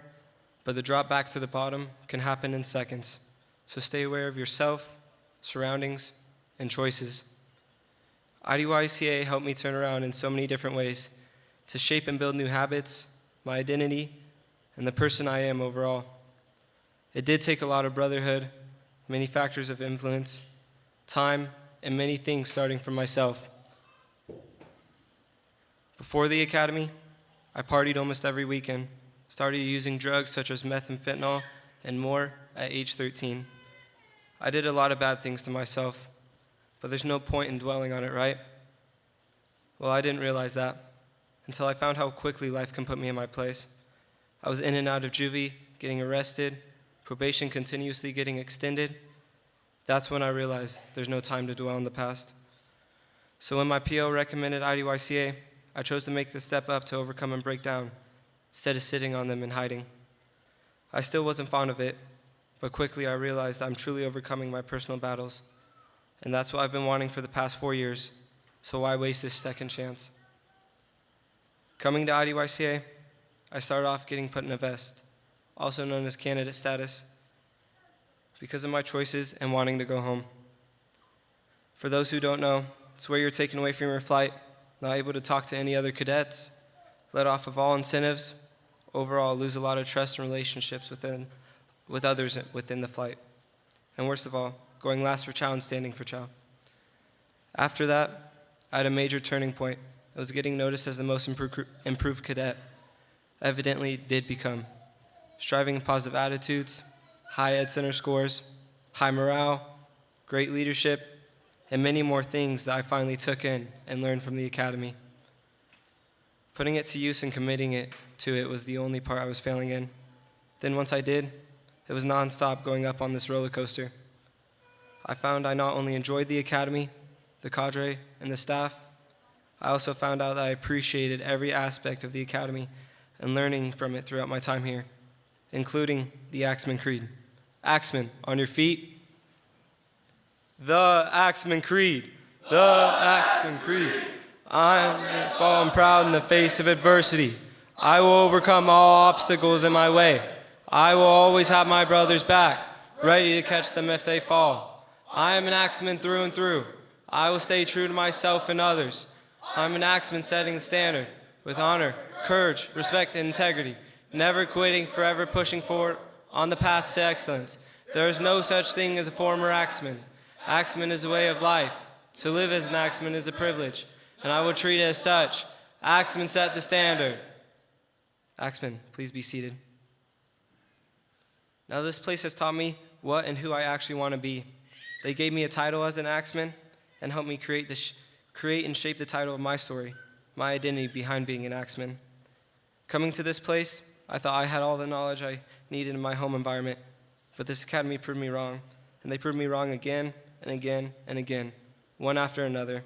but the drop back to the bottom can happen in seconds. So stay aware of yourself, surroundings, and choices. IDYCA helped me turn around in so many different ways to shape and build new habits, my identity, and the person I am overall. It did take a lot of brotherhood, many factors of influence, time, and many things starting from myself. Before the academy, I partied almost every weekend, started using drugs such as meth and fentanyl and more at age 13. I did a lot of bad things to myself, but there's no point in dwelling on it, right? Well, I didn't realize that until I found how quickly life can put me in my place. I was in and out of juvie, getting arrested, probation continuously getting extended. That's when I realized there's no time to dwell on the past. So when my PO recommended IDYCA, I chose to make the step up to overcome and break down, instead of sitting on them and hiding. I still wasn't fond of it, but quickly I realized I'm truly overcoming my personal battles. And that's what I've been wanting for the past 4 years, so why waste this second chance? Coming to IDYCA, I started off getting put in a vest, also known as candidate status, because of my choices and wanting to go home. For those who don't know, it's where you're taken away from your flight, not able to talk to any other cadets, let off of all incentives, overall lose a lot of trust and relationships with others within the flight. And worst of all, going last for chow and standing for chow. After that, I had a major turning point. I was getting noticed as the most improved cadet. Evidently did become. Striving in positive attitudes, high Ed Center scores, high morale, great leadership, and many more things that I finally took in and learned from the academy. Putting it to use and committing to it was the only part I was failing in. Then once I did, it was nonstop going up on this roller coaster. I found I not only enjoyed the academy, the cadre, and the staff, I also found out that I appreciated every aspect of the academy and learning from it throughout my time here, including the Axeman Creed. Axeman, on your feet. The Axeman Creed. The Axeman Creed. I am fallen proud in the face of adversity. I will overcome all obstacles in my way. I will always have my brothers back, ready to catch them if they fall. I am an Axeman through and through. I will stay true to myself and others. I'm an Axeman setting the standard with honor, courage, respect, and integrity, never quitting, forever pushing forward on the path to excellence. There is no such thing as a former Axeman. Axeman is a way of life. To live as an Axeman is a privilege, and I will treat it as such. Axeman set the standard. Axeman, please be seated. Now this place has taught me what and who I actually want to be. They gave me a title as an Axeman and helped me create and shape the title of my story, my identity behind being an Axeman. Coming to this place, I thought I had all the knowledge I needed in my home environment, but this academy proved me wrong, and they proved me wrong again and again and again, one after another.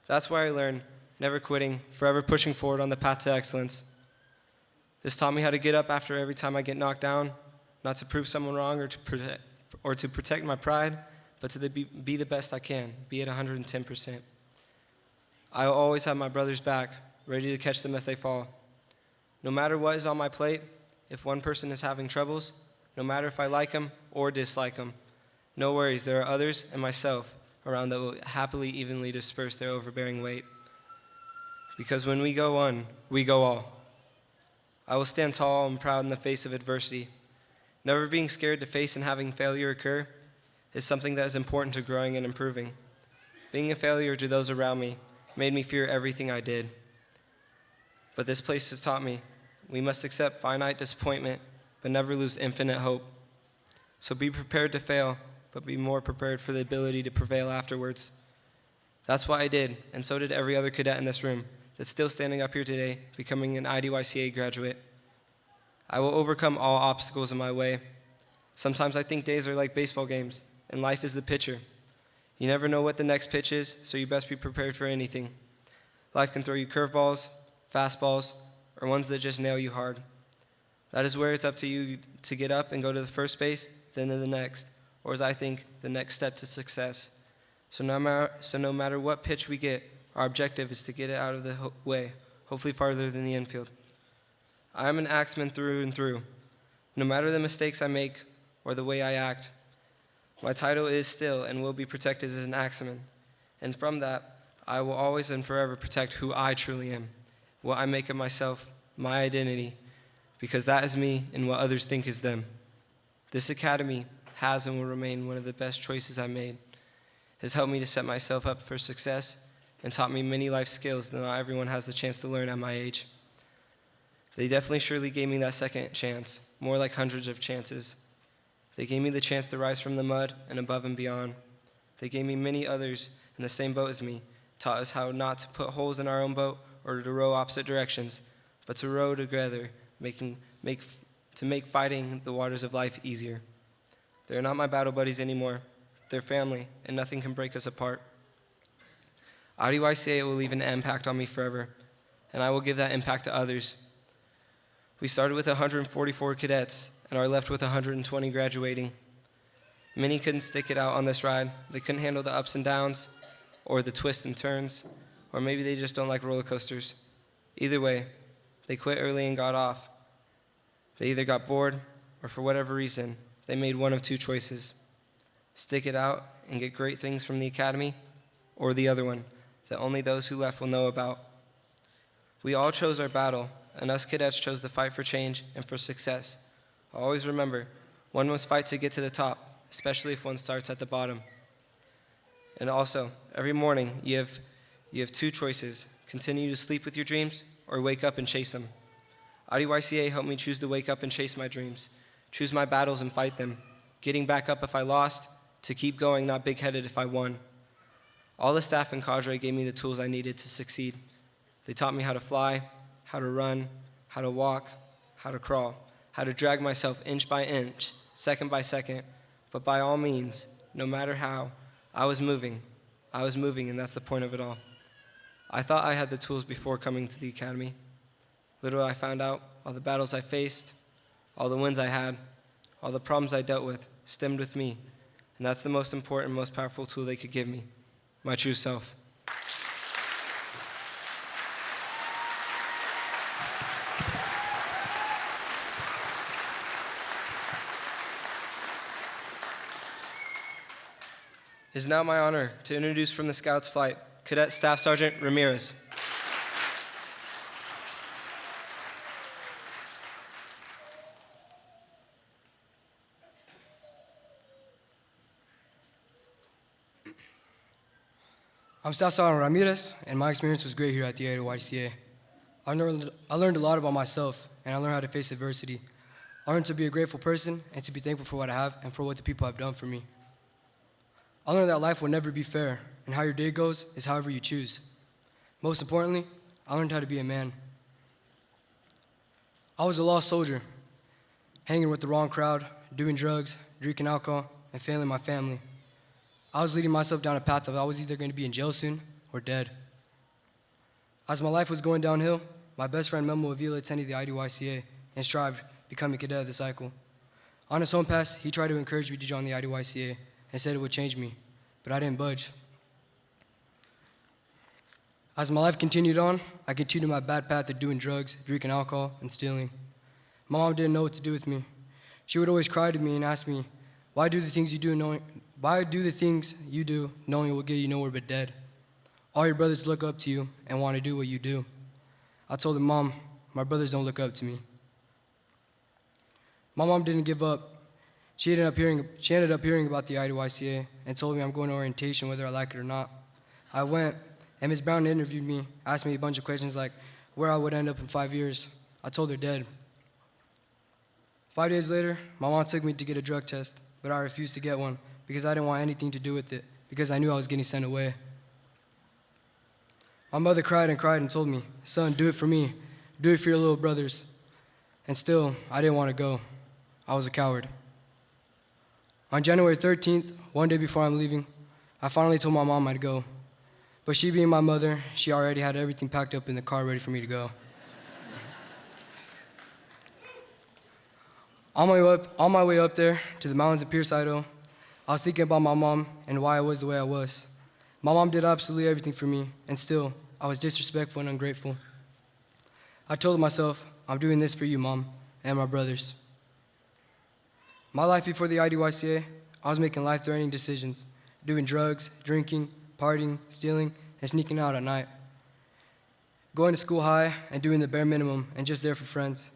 That's why I learned never quitting, forever pushing forward on the path to excellence. This taught me how to get up after every time I get knocked down, not to prove someone wrong or to protect my pride, but to be the best I can, be at 110%. I will always have my brothers back, ready to catch them if they fall. No matter what is on my plate, if one person is having troubles, no matter if I like them or dislike them, no worries, there are others and myself around that will happily evenly disperse their overbearing weight. Because when we go one, we go all. I will stand tall and proud in the face of adversity. Never being scared to face and having failure occur is something that is important to growing and improving. Being a failure to those around me made me fear everything I did. But this place has taught me we must accept finite disappointment, but never lose infinite hope. So be prepared to fail, but be more prepared for the ability to prevail afterwards. That's what I did, and so did every other cadet in this room that's still standing up here today, becoming an IDYCA graduate. I will overcome all obstacles in my way. Sometimes I think days are like baseball games, and life is the pitcher. You never know what the next pitch is, so you best be prepared for anything. Life can throw you curveballs, fastballs, or ones that just nail you hard. That is where it's up to you to get up and go to the first base, then to the next, or as I think, the next step to success. So no matter what pitch we get, our objective is to get it out of the way, hopefully farther than the infield. I am an axeman through and through. No matter the mistakes I make or the way I act, my title is still and will be protected as an axeman. And from that, I will always and forever protect who I truly am, what I make of myself, my identity, because that is me and what others think is them. This academy has and will remain one of the best choices I made. It has helped me to set myself up for success and taught me many life skills that not everyone has the chance to learn at my age. They definitely surely gave me that second chance, more like hundreds of chances. They gave me the chance to rise from the mud and above and beyond. They gave me many others in the same boat as me, taught us how not to put holes in our own boat or to row opposite directions, but to row together, to make fighting the waters of life easier. They're not my battle buddies anymore. They're family, and nothing can break us apart. IDYCA will leave an impact on me forever, and I will give that impact to others. We started with 144 cadets and are left with 120 graduating. Many couldn't stick it out on this ride. They couldn't handle the ups and downs, or the twists and turns, or maybe they just don't like roller coasters. Either way, they quit early and got off. They either got bored, or for whatever reason, they made one of two choices: stick it out and get great things from the academy, or the other one that only those who left will know about. We all chose our battle, and us cadets chose to fight for change and for success. Always remember, one must fight to get to the top, especially if one starts at the bottom. And also, every morning you have two choices: continue to sleep with your dreams or wake up and chase them. IDYCA helped me choose to wake up and chase my dreams, choose my battles and fight them, getting back up if I lost, to keep going, not big-headed if I won. All the staff and cadre gave me the tools I needed to succeed. They taught me how to fly, how to run, how to walk, how to crawl, how to drag myself inch by inch, second by second, but by all means, no matter how, I was moving, and that's the point of it all. I thought I had the tools before coming to the academy. Little I found out, all the battles I faced, all the wins I had, all the problems I dealt with stemmed with me, and that's the most important, most powerful tool they could give me, my true self. It is now my honor to introduce from the Scouts Flight, Cadet Staff Sergeant Ramirez. I'm Staff Sergeant Ramirez, and my experience was great here at the IDYCA. I learned a lot about myself, and I learned how to face adversity. I learned to be a grateful person and to be thankful for what I have and for what the people have done for me. I learned that life will never be fair, and how your day goes is however you choose. Most importantly, I learned how to be a man. I was a lost soldier, hanging with the wrong crowd, doing drugs, drinking alcohol, and failing my family. I was leading myself down a path of I was either going to be in jail soon or dead. As my life was going downhill, my best friend Memo Avila attended the IDYCA and strived becoming a cadet of the cycle. On his home pass, he tried to encourage me to join the IDYCA and said it would change me, but I didn't budge. As my life continued on, I continued my bad path of doing drugs, drinking alcohol, and stealing. My mom didn't know what to do with me. She would always cry to me and ask me, why do the things you do knowing it will get you nowhere but dead? All your brothers look up to you and want to do what you do. I told her, Mom, my brothers don't look up to me. My mom didn't give up. She ended up hearing about the IDYCA and told me I'm going to orientation whether I like it or not. I went, and Ms. Brown interviewed me, asked me a bunch of questions like where I would end up in 5 years. I told her dead. 5 days later, my mom took me to get a drug test, but I refused to get one because I didn't want anything to do with it, because I knew I was getting sent away. My mother cried and told me, son, do it for me. Do it for your little brothers. And still, I didn't want to go. I was a coward. On January 13th, one day before I'm leaving, I finally told my mom I'd go. But she being my mother, she already had everything packed up in the car ready for me to go. On my way up there to the mountains of Pierce, Idaho, I was thinking about my mom and why I was the way I was. My mom did absolutely everything for me, and still, I was disrespectful and ungrateful. I told myself, I'm doing this for you, Mom, and my brothers. My life before the IDYCA, I was making life-threatening decisions, doing drugs, drinking, partying, stealing, and sneaking out at night. Going to school high and doing the bare minimum and just there for friends.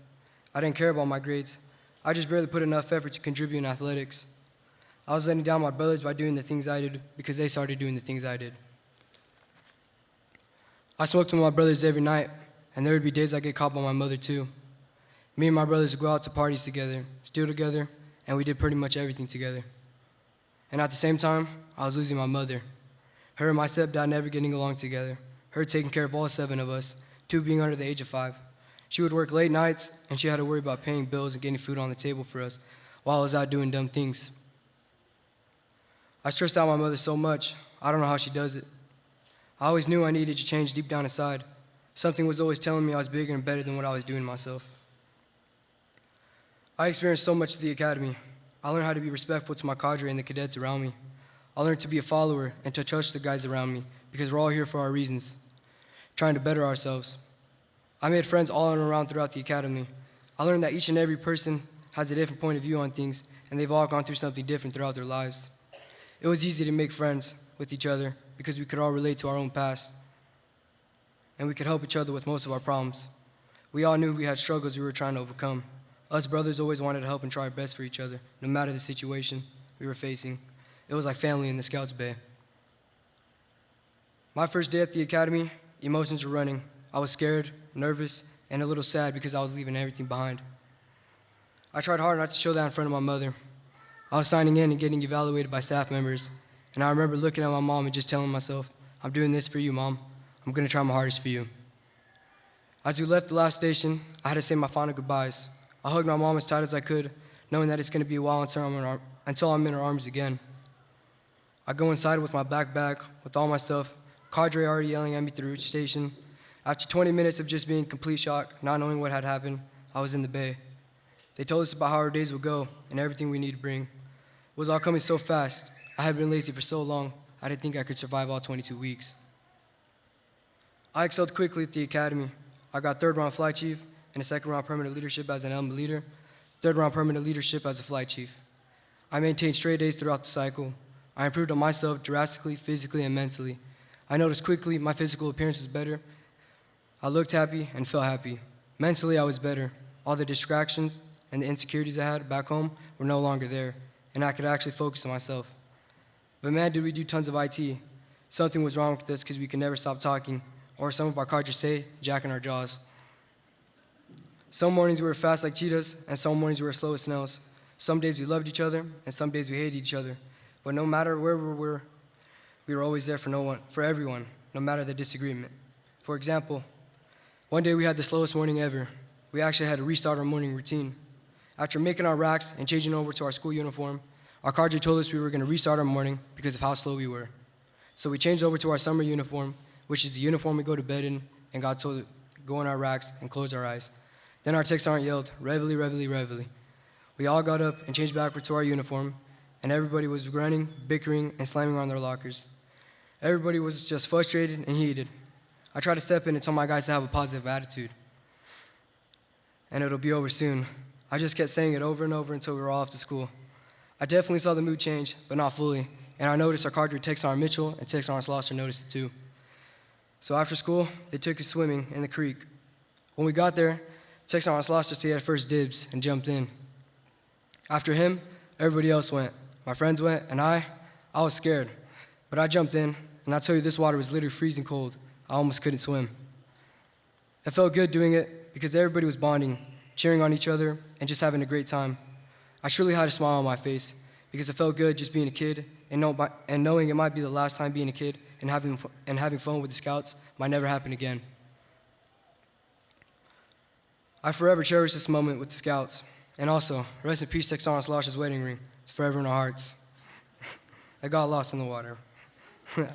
I didn't care about my grades. I just barely put enough effort to contribute in athletics. I was letting down my brothers by doing the things I did because they started doing the things I did. I smoked with my brothers every night, and there would be days I get caught by my mother too. Me and my brothers would go out to parties together, steal together, and we did pretty much everything together. And at the same time, I was losing my mother. Her and my stepdad never getting along together. Her taking care of all 7 of us, 2 being under the age of 5. She would work late nights, and she had to worry about paying bills and getting food on the table for us while I was out doing dumb things. I stressed out my mother so much, I don't know how she does it. I always knew I needed to change deep down inside. Something was always telling me I was bigger and better than what I was doing myself. I experienced so much at the academy. I learned how to be respectful to my cadre and the cadets around me. I learned to be a follower and to trust the guys around me because we're all here for our reasons, trying to better ourselves. I made friends all around throughout the academy. I learned that each and every person has a different point of view on things, and they've all gone through something different throughout their lives. It was easy to make friends with each other because we could all relate to our own past, and we could help each other with most of our problems. We all knew we had struggles we were trying to overcome. Us brothers always wanted to help and try our best for each other, no matter the situation we were facing. It was like family in the Scouts Bay. My first day at the academy, emotions were running. I was scared, nervous, and a little sad because I was leaving everything behind. I tried hard not to show that in front of my mother. I was signing in and getting evaluated by staff members, and I remember looking at my mom and just telling myself, I'm doing this for you, Mom. I'm going to try my hardest for you. As we left the last station, I had to say my final goodbyes. I hugged my mom as tight as I could, knowing that it's going to be a while until I'm in her arms again. I go inside with my black bag, with all my stuff, cadre already yelling at me through each station. After 20 minutes of just being in complete shock, not knowing what had happened, I was in the bay. They told us about how our days would go and everything we need to bring. It was all coming so fast. I had been lazy for so long, I didn't think I could survive all 22 weeks. I excelled quickly at the academy. I got 3rd round flight chief and a 2nd round permanent leadership as an element leader, 3rd round permanent leadership as a flight chief. I maintained straight A's throughout the cycle. I improved on myself drastically, physically, and mentally. I noticed quickly my physical appearance was better. I looked happy and felt happy. Mentally, I was better. All the distractions and the insecurities I had back home were no longer there, and I could actually focus on myself. But man, did we do tons of IT. Something was wrong with us because we could never stop talking, or some of our cadres say, jacking our jaws. Some mornings we were fast like cheetahs, and some mornings we were slow as snails. Some days we loved each other, and some days we hated each other. But no matter where we were always there for everyone, no matter the disagreement. For example, one day we had the slowest morning ever. We actually had to restart our morning routine. After making our racks and changing over to our school uniform, our cadre told us we were going to restart our morning because of how slow we were. So we changed over to our summer uniform, which is the uniform we go to bed in, and got told to go in our racks and close our eyes. Then our techs aren't yelled, reveille, reveille, reveille. We all got up and changed back to our uniform, and everybody was running, bickering, and slamming on their lockers. Everybody was just frustrated and heated. I tried to step in and tell my guys to have a positive attitude, and it'll be over soon. I just kept saying it over and over until we were all off to school. I definitely saw the mood change, but not fully, and I noticed our cadre Texan Mitchell and Texan Slosser noticed it too. So after school, they took us swimming in the creek. When we got there, Texan Slosser said he had first dibs and jumped in. After him, everybody else went. My friends went, and I was scared, but I jumped in, and I tell you, this water was literally freezing cold. I almost couldn't swim. It felt good doing it because everybody was bonding, cheering on each other, and just having a great time. I truly had a smile on my face because it felt good just being a kid and knowing it might be the last time being a kid and having fun with the Scouts might never happen again. I forever cherish this moment with the Scouts. And also, rest in peace, Texan Slosher's wedding ring. It's forever in our hearts. I got lost in the water. The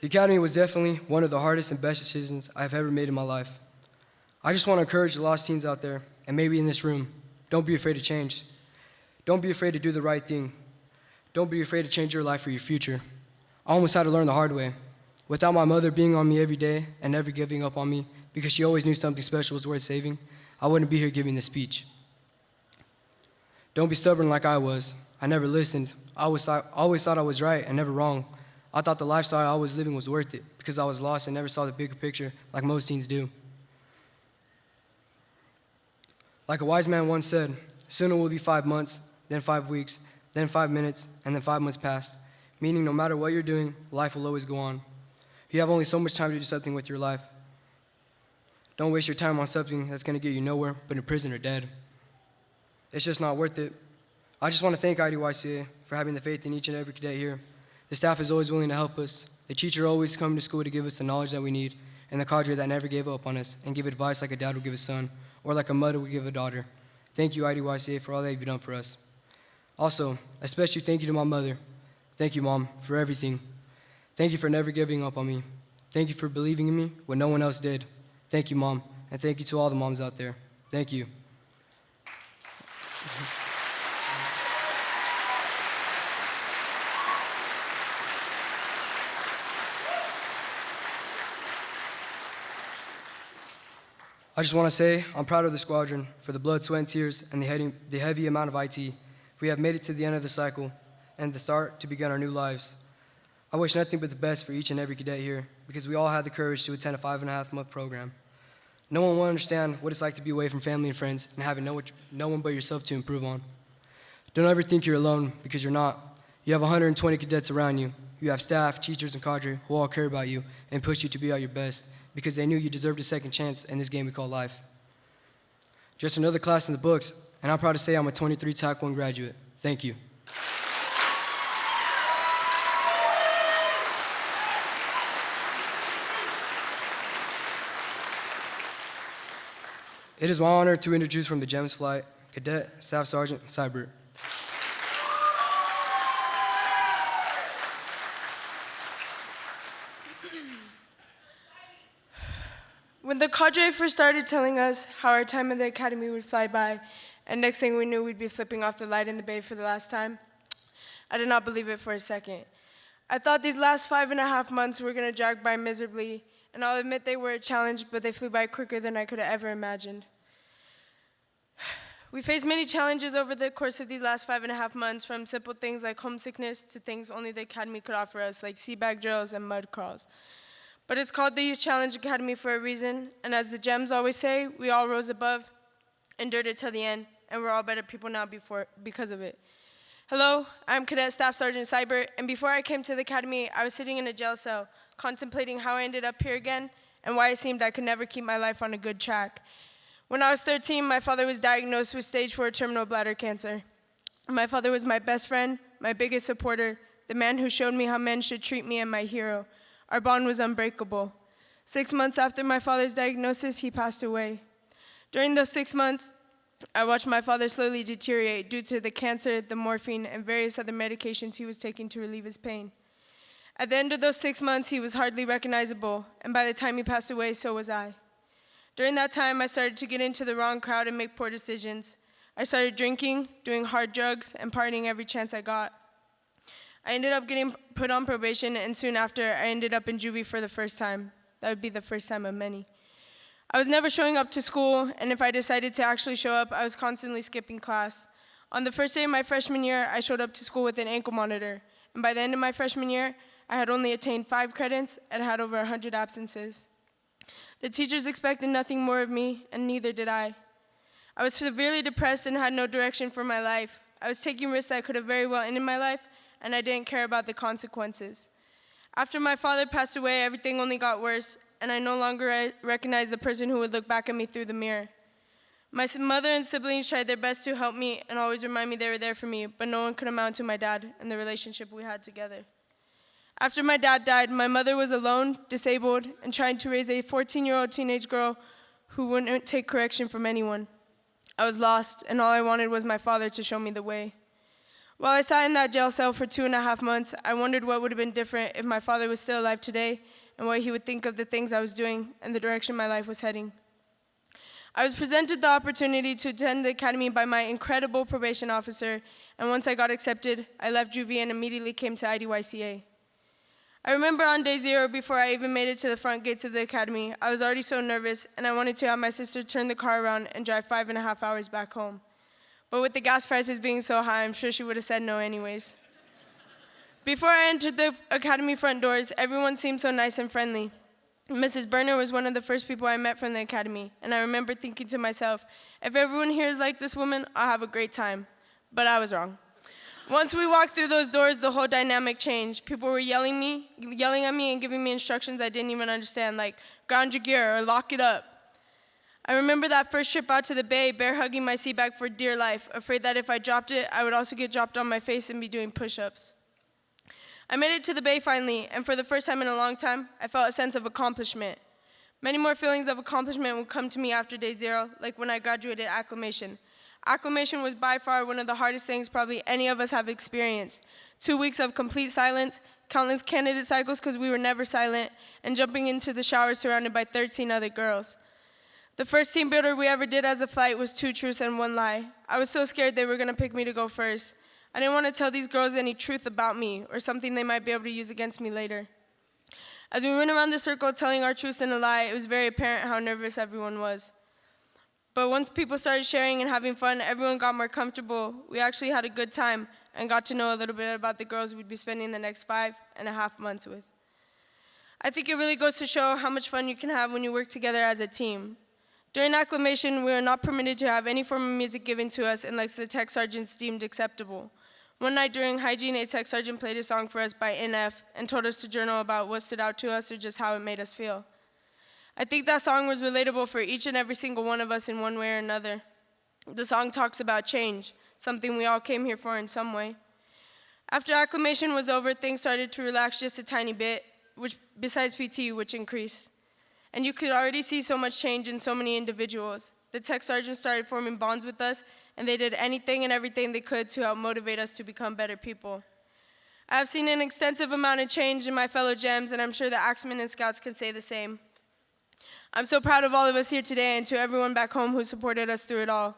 Academy was definitely one of the hardest and best decisions I've ever made in my life. I just want to encourage the lost teens out there, and maybe in this room, don't be afraid to change. Don't be afraid to do the right thing. Don't be afraid to change your life or your future. I almost had to learn the hard way. Without my mother being on me every day and never giving up on me because she always knew something special was worth saving, I wouldn't be here giving this speech. Don't be stubborn like I was. I never listened. I always thought I was right and never wrong. I thought the lifestyle I was living was worth it because I was lost and never saw the bigger picture like most teens do. Like a wise man once said, sooner will be 5 months, then 5 weeks, then 5 minutes, and then 5 months past, meaning no matter what you're doing, life will always go on. You have only so much time to do something with your life. Don't waste your time on something that's going to get you nowhere but in prison or dead. It's just not worth it. I just want to thank IDYCA for having the faith in each and every cadet here. The staff is always willing to help us. The teacher always come to school to give us the knowledge that we need, and the cadre that never gave up on us and give advice like a dad would give a son or like a mother would give a daughter. Thank you, IDYCA, for all that you've done for us. Also, especially thank you to my mother. Thank you, Mom, for everything. Thank you for never giving up on me. Thank you for believing in me when no one else did. Thank you, Mom, and thank you to all the moms out there. Thank you. I just want to say I'm proud of the squadron for the blood, sweat, and tears and the heavy amount of IT. We have made it to the end of the cycle and the start to begin our new lives. I wish nothing but the best for each and every cadet here because we all had the courage to attend a 5.5-month program. No one will understand what it's like to be away from family and friends and having no one but yourself to improve on. Don't ever think you're alone because you're not. You have 120 cadets around you. You have staff, teachers, and cadre who all care about you and push you to be at your best because they knew you deserved a second chance in this game we call life. Just another class in the books, and I'm proud to say I'm a 23 TAC 1 graduate. Thank you. It is my honor to introduce from the GEMS flight, Cadet Staff Sergeant Seibert. When the cadre first started telling us how our time in the academy would fly by, and next thing we knew we'd be flipping off the light in the bay for the last time, I did not believe it for a second. I thought these last 5.5 months were gonna drag by miserably, and I'll admit they were a challenge, but they flew by quicker than I could have ever imagined. We faced many challenges over the course of these last 5.5 months, from simple things like homesickness to things only the academy could offer us, like sea bag drills and mud crawls. But it's called the Youth Challenge Academy for a reason, and as the GEMS always say, we all rose above, endured it till the end, and we're all better people now because of it. Hello, I'm Cadet Staff Sergeant Seibert, and before I came to the academy, I was sitting in a jail cell, contemplating how I ended up here again, and why it seemed I could never keep my life on a good track. When I was 13, my father was diagnosed with stage 4 terminal bladder cancer. My father was my best friend, my biggest supporter, the man who showed me how men should treat me, and my hero. Our bond was unbreakable. 6 months after my father's diagnosis, he passed away. During those 6 months, I watched my father slowly deteriorate due to the cancer, the morphine, and various other medications he was taking to relieve his pain. At the end of those 6 months, he was hardly recognizable, and by the time he passed away, so was I. During that time, I started to get into the wrong crowd and make poor decisions. I started drinking, doing hard drugs, and partying every chance I got. I ended up getting put on probation, and soon after, I ended up in juvie for the first time. That would be the first time of many. I was never showing up to school, and if I decided to actually show up, I was constantly skipping class. On the first day of my freshman year, I showed up to school with an ankle monitor, and by the end of my freshman year, I had only attained 5 credits and had over 100 absences. The teachers expected nothing more of me, and neither did I. I was severely depressed and had no direction for my life. I was taking risks that could have very well ended my life, and I didn't care about the consequences. After my father passed away, everything only got worse, and I no longer recognized the person who would look back at me through the mirror. My mother and siblings tried their best to help me and always remind me they were there for me, but no one could amount to my dad and the relationship we had together. After my dad died, my mother was alone, disabled, and trying to raise a 14-year-old teenage girl who wouldn't take correction from anyone. I was lost, and all I wanted was my father to show me the way. While I sat in that jail cell for 2.5 months, I wondered what would have been different if my father was still alive today and what he would think of the things I was doing and the direction my life was heading. I was presented the opportunity to attend the academy by my incredible probation officer, and once I got accepted, I left juvie and immediately came to IDYCA. I remember on day 0, before I even made it to the front gates of the academy, I was already so nervous, and I wanted to have my sister turn the car around and drive 5.5 hours back home. But with the gas prices being so high, I'm sure she would have said no anyways. Before I entered the academy front doors, everyone seemed so nice and friendly. Mrs. Berner was one of the first people I met from the academy, and I remember thinking to myself, if everyone here is like this woman, I'll have a great time. But I was wrong. Once we walked through those doors, the whole dynamic changed. People were yelling at me and giving me instructions I didn't even understand, like ground your gear or lock it up. I remember that first trip out to the bay, bear hugging my seat bag for dear life, afraid that if I dropped it, I would also get dropped on my face and be doing push-ups. I made it to the bay finally, and for the first time in a long time, I felt a sense of accomplishment. Many more feelings of accomplishment would come to me after day 0, like when I graduated acclimation. Acclimation was by far one of the hardest things probably any of us have experienced. 2 weeks of complete silence, countless candidate cycles because we were never silent, and jumping into the shower surrounded by 13 other girls. The first team builder we ever did as a flight was 2 truths and 1 lie. I was so scared they were going to pick me to go first. I didn't want to tell these girls any truth about me or something they might be able to use against me later. As we went around the circle telling our truths and a lie, it was very apparent how nervous everyone was. But once people started sharing and having fun, everyone got more comfortable. We actually had a good time and got to know a little bit about the girls we'd be spending the next 5.5 months with. I think it really goes to show how much fun you can have when you work together as a team. During acclimation, we were not permitted to have any form of music given to us unless the tech sergeants deemed acceptable. One night during hygiene, a tech sergeant played a song for us by NF and told us to journal about what stood out to us or just how it made us feel. I think that song was relatable for each and every single one of us in one way or another. The song talks about change, something we all came here for in some way. After acclimation was over, things started to relax just a tiny bit, besides PT, which increased. And you could already see so much change in so many individuals. The tech sergeants started forming bonds with us, and they did anything and everything they could to help motivate us to become better people. I have seen an extensive amount of change in my fellow GEMs, and I'm sure the Axemen and Scouts can say the same. I'm so proud of all of us here today and to everyone back home who supported us through it all.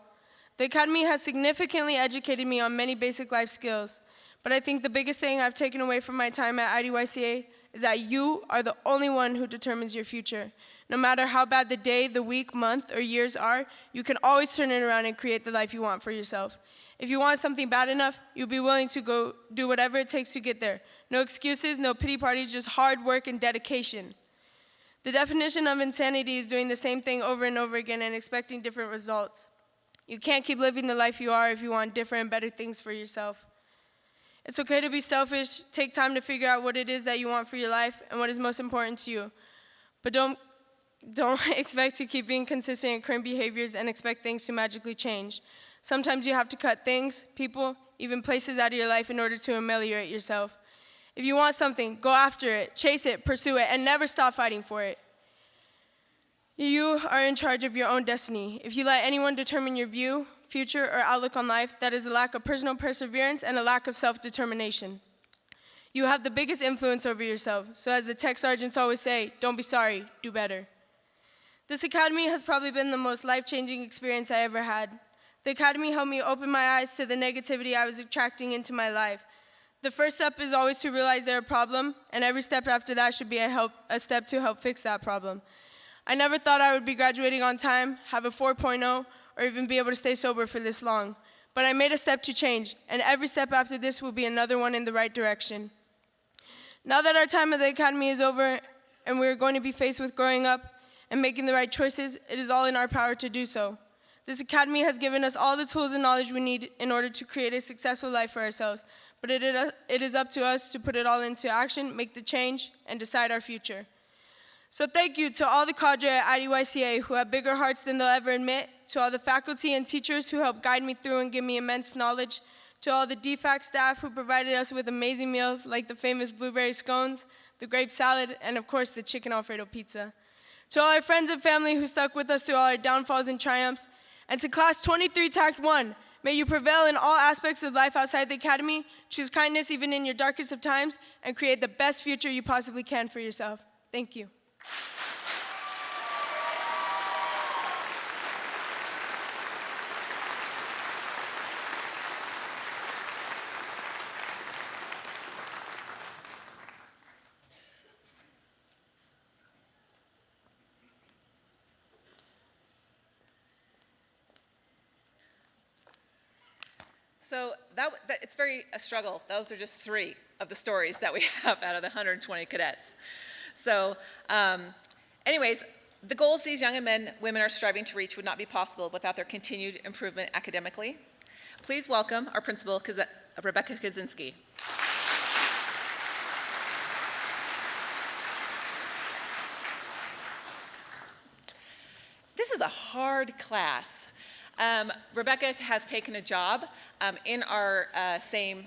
The Academy has significantly educated me on many basic life skills, but I think the biggest thing I've taken away from my time at IDYCA is that you are the only one who determines your future. No matter how bad the day, the week, month, or years are, you can always turn it around and create the life you want for yourself. If you want something bad enough, you'll be willing to go do whatever it takes to get there. No excuses, no pity parties, just hard work and dedication. The definition of insanity is doing the same thing over and over again and expecting different results. You can't keep living the life you are if you want different and better things for yourself. It's okay to be selfish, take time to figure out what it is that you want for your life and what is most important to you. But don't expect to keep being consistent in current behaviors and expect things to magically change. Sometimes you have to cut things, people, even places out of your life in order to ameliorate yourself. If you want something, go after it, chase it, pursue it, and never stop fighting for it. You are in charge of your own destiny. If you let anyone determine your view, future, or outlook on life, that is a lack of personal perseverance and a lack of self-determination. You have the biggest influence over yourself, so as the tech sergeants always say, don't be sorry, do better. This academy has probably been the most life-changing experience I ever had. The Academy helped me open my eyes to the negativity I was attracting into my life. The first step is always to realize they're a problem, and every step after that should be a step to help fix that problem. I never thought I would be graduating on time, have a 4.0, or even be able to stay sober for this long. But I made a step to change, and every step after this will be another one in the right direction. Now that our time at the Academy is over, and we are going to be faced with growing up and making the right choices, it is all in our power to do so. This Academy has given us all the tools and knowledge we need in order to create a successful life for ourselves, but it is up to us to put it all into action, make the change, and decide our future. So thank you to all the cadre at IDYCA who have bigger hearts than they'll ever admit, to all the faculty and teachers who helped guide me through and give me immense knowledge, to all the DFAC staff who provided us with amazing meals like the famous blueberry scones, the grape salad, and of course the chicken Alfredo pizza. To all our friends and family who stuck with us through all our downfalls and triumphs, and to Class 23 Tact 1, may you prevail in all aspects of life outside the Academy, choose kindness even in your darkest of times, and create the best future you possibly can for yourself. Thank you. So it's very a struggle. Those are just 3 of the stories that we have out of the 120 cadets. So anyways, the goals these young women are striving to reach would not be possible without their continued improvement academically. Please welcome our principal, Rebecca Kaczynski. This is a hard class. Rebecca has taken a job in our same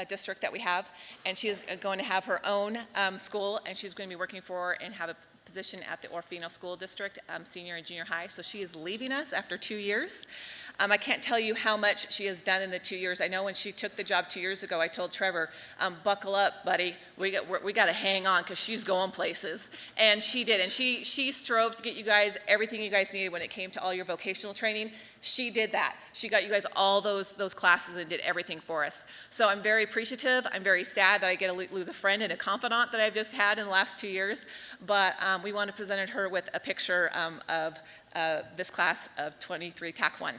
district that we have, and she is going to have her own school, and she's going to be working for and have a position at the Orfino School District, senior and junior high. So she is leaving us after 2 years. I can't tell you how much she has done in the 2 years. I know when she took the job 2 years ago, I told Trevor, buckle up, buddy. We got to hang on because she's going places. And she did. And she strove to get you guys everything you guys needed when it came to all your vocational training. She did that. She got you guys all those classes and did everything for us. So I'm very appreciative. I'm very sad that I get to lose a friend and a confidant that I've just had in the last 2 years. But we want to present her with a picture of this class of 23 TAC 1.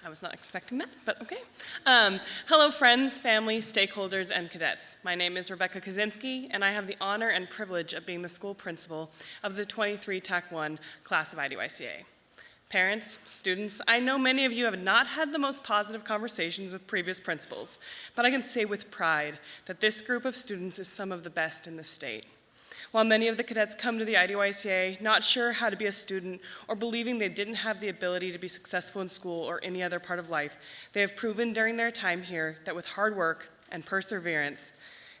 I was not expecting that, but okay. Hello, friends, family, stakeholders, and cadets. My name is Rebecca Kaczynski, and I have the honor and privilege of being the school principal of the 23 TAC 1 class of IDYCA. Parents, students, I know many of you have not had the most positive conversations with previous principals, but I can say with pride that this group of students is some of the best in the state. While many of the cadets come to the IDYCA not sure how to be a student or believing they didn't have the ability to be successful in school or any other part of life, they have proven during their time here that with hard work and perseverance,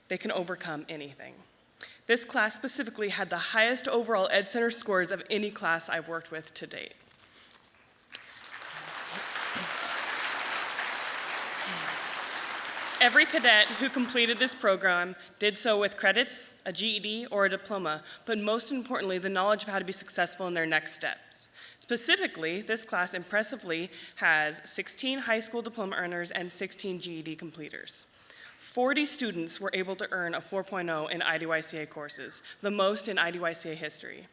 they can overcome anything. This class specifically had the highest overall Ed Center scores of any class I've worked with to date. Every cadet who completed this program did so with credits, a GED, or a diploma, but most importantly, the knowledge of how to be successful in their next steps. Specifically, this class impressively has 16 high school diploma earners and 16 GED completers. 40 students were able to earn a 4.0 in IDYCA courses, the most in IDYCA history.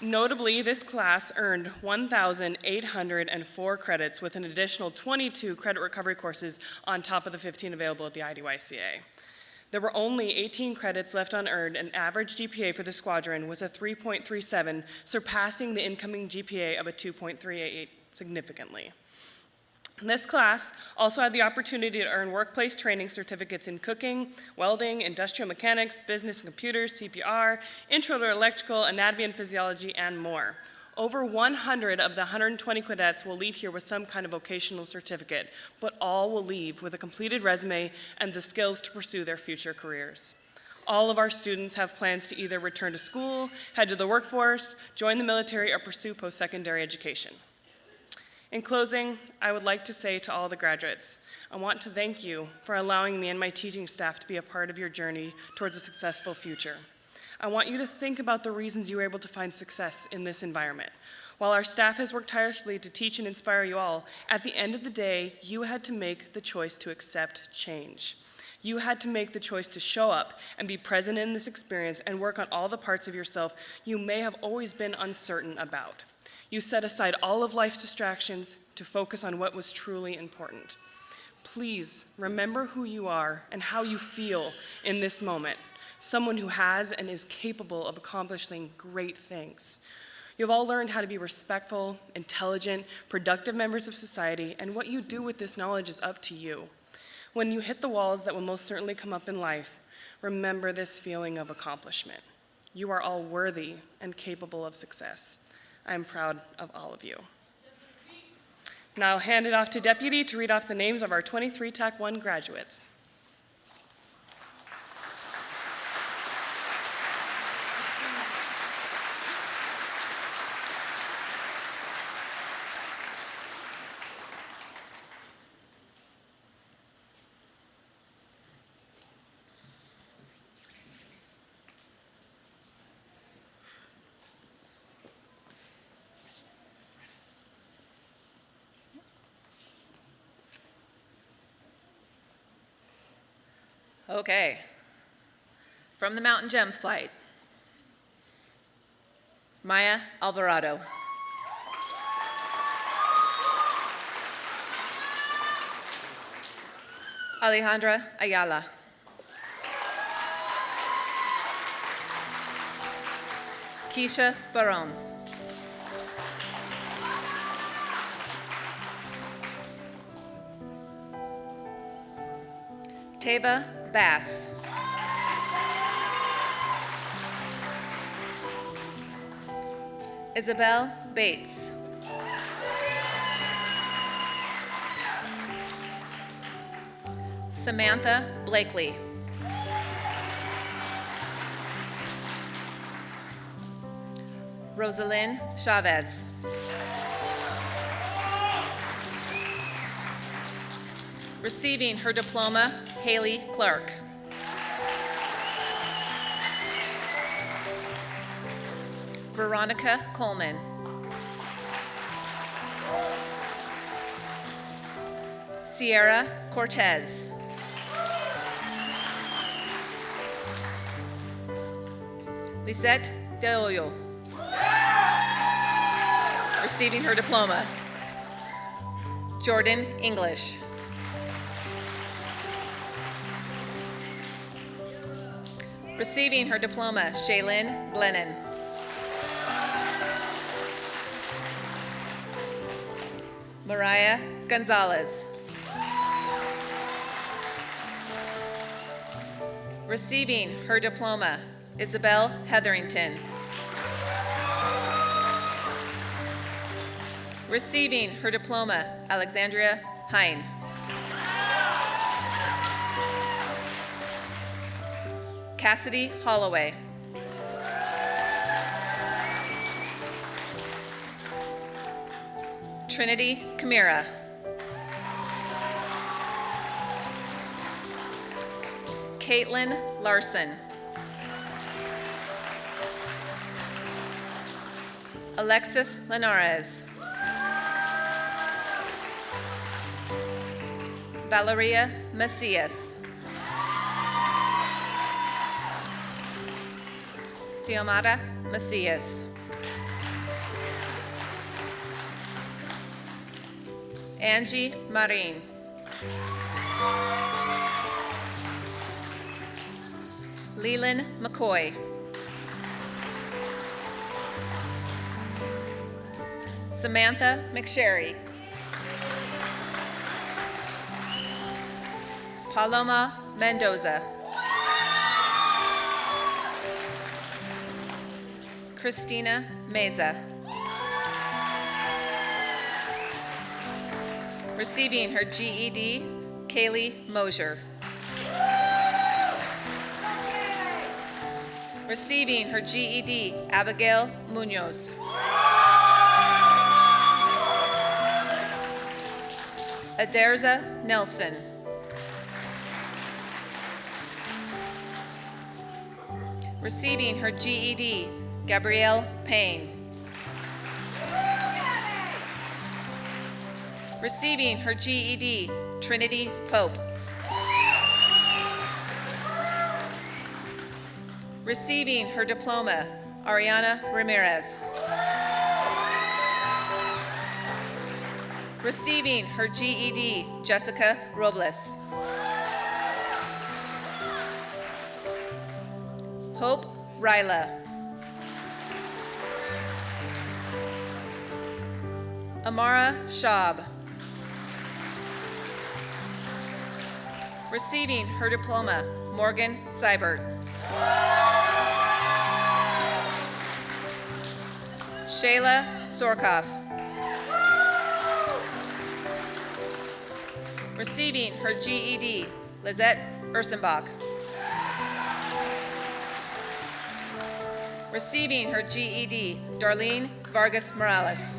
Notably, this class earned 1,804 credits with an additional 22 credit recovery courses on top of the 15 available at the IDYCA. There were only 18 credits left unearned, and average GPA for the squadron was a 3.37, surpassing the incoming GPA of a 2.38 significantly. This class also had the opportunity to earn workplace training certificates in cooking, welding, industrial mechanics, business and computers, CPR, intro to electrical, anatomy and physiology, and more. Over 100 of the 120 cadets will leave here with some kind of vocational certificate, but all will leave with a completed resume and the skills to pursue their future careers. All of our students have plans to either return to school, head to the workforce, join the military, or pursue post-secondary education. In closing, I would like to say to all the graduates, I want to thank you for allowing me and my teaching staff to be a part of your journey towards a successful future. I want you to think about the reasons you were able to find success in this environment. While our staff has worked tirelessly to teach and inspire you all, at the end of the day, you had to make the choice to accept change. You had to make the choice to show up and be present in this experience and work on all the parts of yourself you may have always been uncertain about. You set aside all of life's distractions to focus on what was truly important. Please remember who you are and how you feel in this moment, someone who has and is capable of accomplishing great things. You've all learned how to be respectful, intelligent, productive members of society, and what you do with this knowledge is up to you. When you hit the walls that will most certainly come up in life, remember this feeling of accomplishment. You are all worthy and capable of success. I am proud of all of you. Now I'll hand it off to Deputy to read off the names of our 23 TAC 1 graduates. Okay. From the Mountain Gems flight, Maya Alvarado. Alejandra Ayala. Keisha Barone. Tava Bass. Isabel Bates. Samantha Blakely. Rosalind Chavez. Receiving her diploma, Haley Clark. Veronica Coleman. Sierra Cortez. Lisette Deoyo. Receiving her diploma, Jordan English. Receiving her diploma, Shaylin Glennon. Mariah Gonzalez. Receiving her diploma, Isabel Hetherington. Receiving her diploma, Alexandria Hine. Cassidy Holloway. Trinity Camira. Caitlin Larson. Alexis Linares. Valeria Macias. Xiomara Macias. Angie Marin. Leland McCoy. Samantha McSherry. Paloma Mendoza. Christina Meza. Receiving her GED, Kaylee Mosier. Receiving her GED, Abigail Munoz. Aderza Nelson. Receiving her GED, Gabrielle Payne. Receiving her GED, Trinity Pope. Receiving her diploma, Ariana Ramirez. Receiving her GED, Jessica Robles. Hope Ryla. Amara Schaub. Receiving her diploma, Morgan Seibert. Shayla Sorkoff. Receiving her GED, Lizette Ursenbach. Receiving her GED, Darlene Vargas Morales.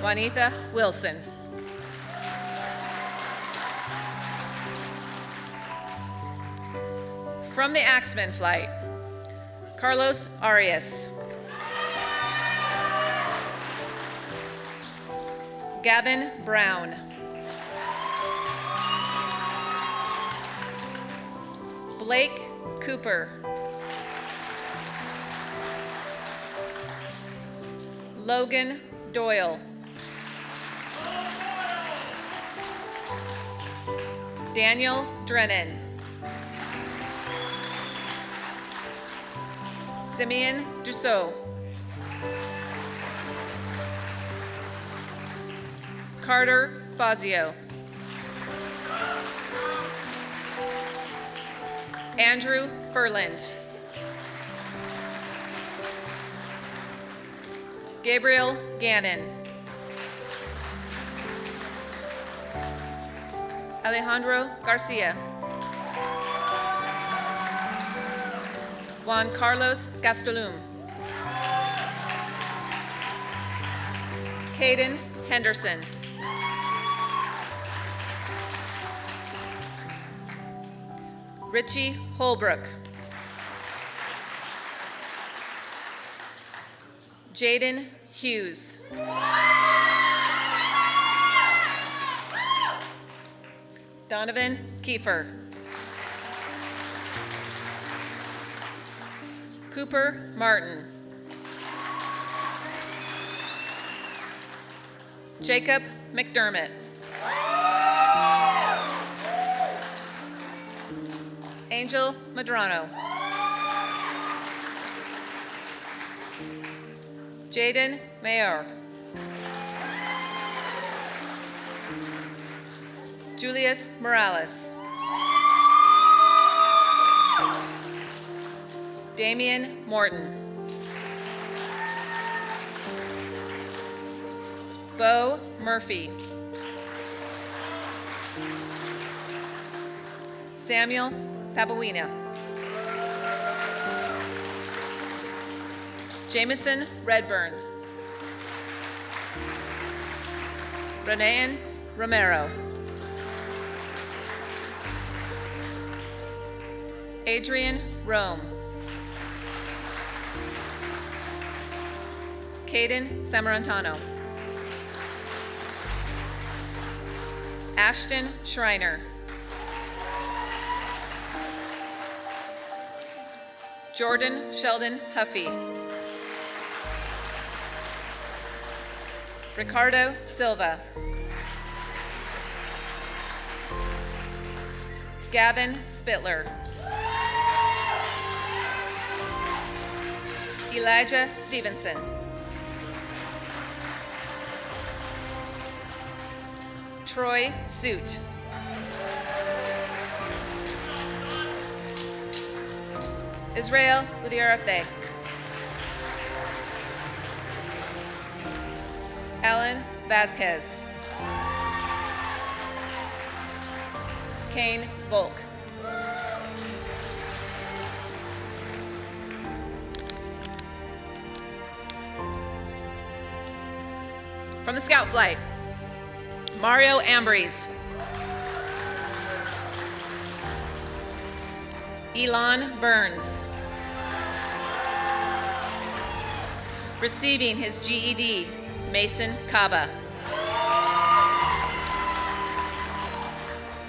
Juanita Wilson. From the Axeman flight, Carlos Arias. Gavin Brown. Blake Cooper. Logan Doyle. Daniel Drennan. Simeon Dussault. Carter Fazio. Andrew Furland. Gabriel Gannon. Alejandro Garcia. Juan Carlos Gastelum. Caden Henderson. Richie Holbrook. Jaden Hughes. Donovan Kiefer. Cooper Martin. Jacob McDermott. Angel Madrano. Jaden Mayer. Julius Morales. Damian Morton. Bo Murphy. Samuel Papuina. Jameson Redburn. Renan Romero. Adrian Rome. Caden Samarantano. Ashton Schreiner. Jordan Sheldon Huffy. Ricardo Silva. Gavin Spittler. Elijah Stevenson. Troy Suit. Israel Udiarate. Alan Vasquez. Kane Volk. From the Scout Flight, Mario Ambrose. Elon Burns. Receiving his GED, Mason Kaba.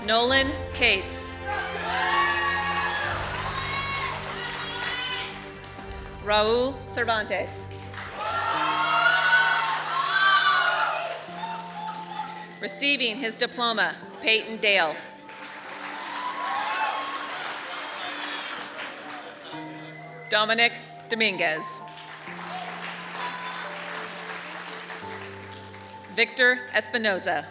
Nolan Case. Raul Cervantes. Receiving his diploma, Peyton Dale. Dominic Dominguez. Victor Espinoza.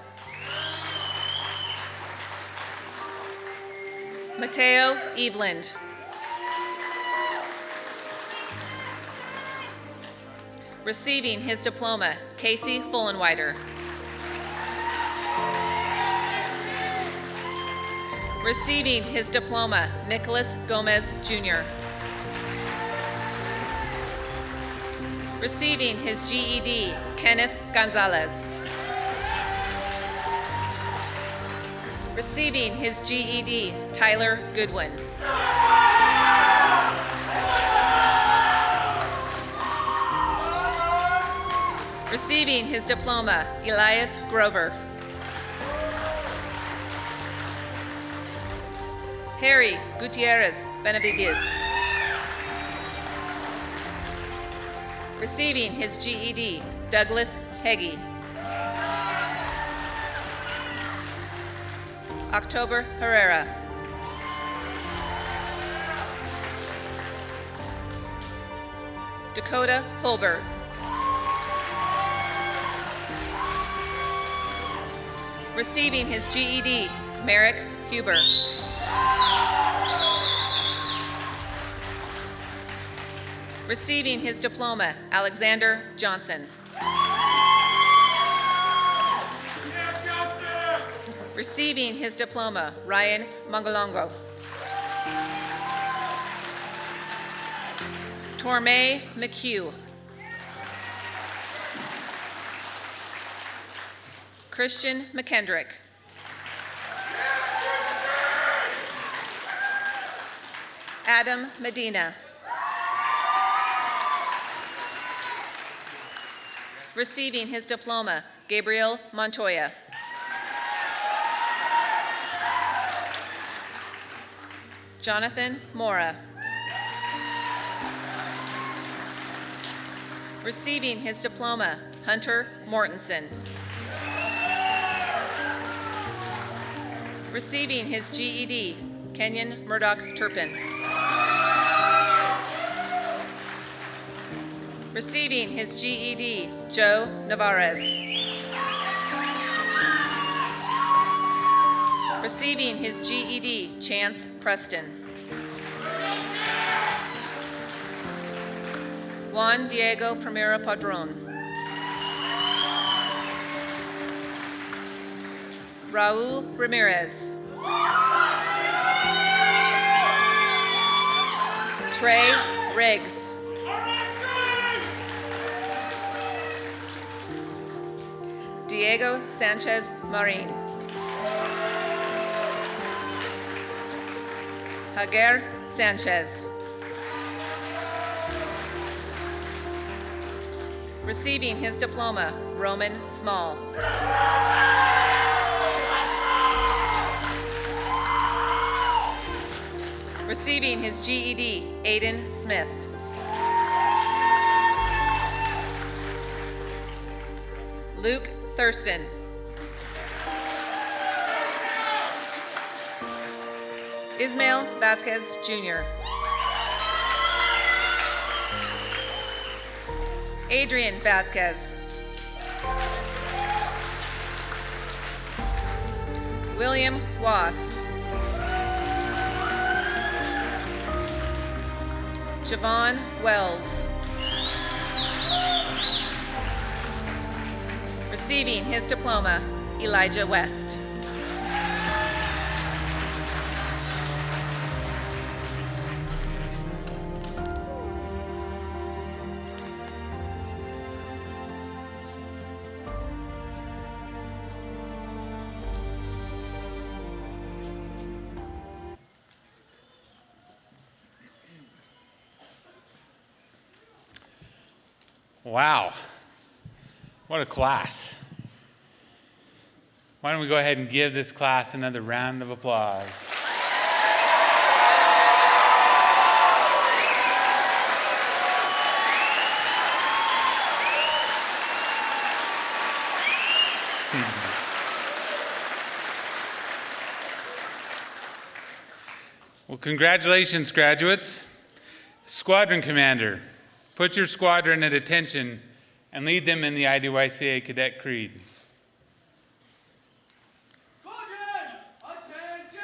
Mateo Eveland. Receiving his diploma, Casey Fullenwider. Receiving his diploma, Nicholas Gomez Jr. Receiving his GED, Kenneth Gonzalez. Receiving his GED, Tyler Goodwin. Receiving his diploma, Elias Grover. Harry Gutierrez Benavides. Receiving his GED, Douglas Heggie. October Herrera. Dakota Holbert. Receiving his GED, Merrick Huber. Receiving his diploma, Alexander Johnson. Receiving his diploma, Ryan Mongolongo. Tormay McHugh. Christian McKendrick. Adam Medina. Receiving his diploma, Gabriel Montoya. Jonathan Mora. Receiving his diploma, Hunter Mortensen. Receiving his GED, Kenyon Murdoch Turpin. Receiving his GED, Joe Navarez. Receiving his GED, Chance Preston. Juan Diego Primera Padron. Raul Ramirez. Trey Riggs. Diego Sanchez Marin. Javier Sanchez. Receiving his diploma, Roman Small. Receiving his GED, Aiden Smith. Luke Thurston. Ismael Vasquez Jr. Adrian Vasquez. William Wass. Javon Wells. Receiving his diploma, Elijah West. Wow. What a class. Why don't we go ahead and give this class another round of applause. Well, congratulations, graduates. Squadron Commander, put your squadron at attention and lead them in the IDYCA Cadet Creed. Squadron, attention!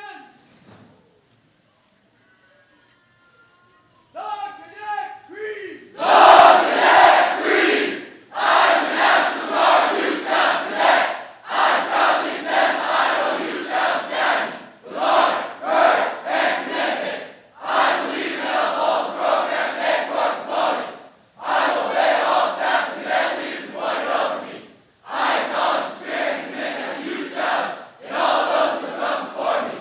The Cadet Creed! The Cadet Creed! I'm the National Guard Youth Challenge Cadet. I proudly attend the Idaho Youth Challenge Academy with honor, courage, and commitment. I believe in and uphold the programs and core components. I will obey all staff and cadet leaders appointed over me. I acknowledge the spirit and commitment of the Youth Challenge and all those who have come before me.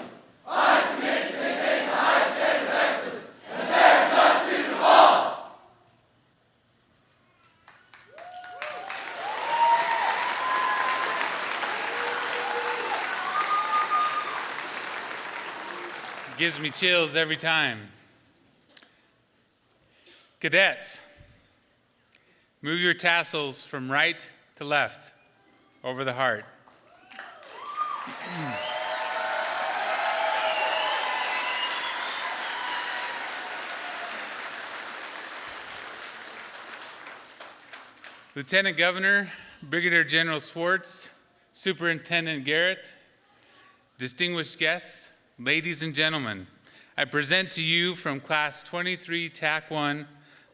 I am committed to maintain the highest standard of excellence and the fair and just treatment of all. It gives me chills every time. Cadets, move your tassels from right to left over the heart. Lieutenant Governor, Brigadier General Swartz, Superintendent Garrett, distinguished guests, ladies and gentlemen, I present to you from Class 23 TAC 1,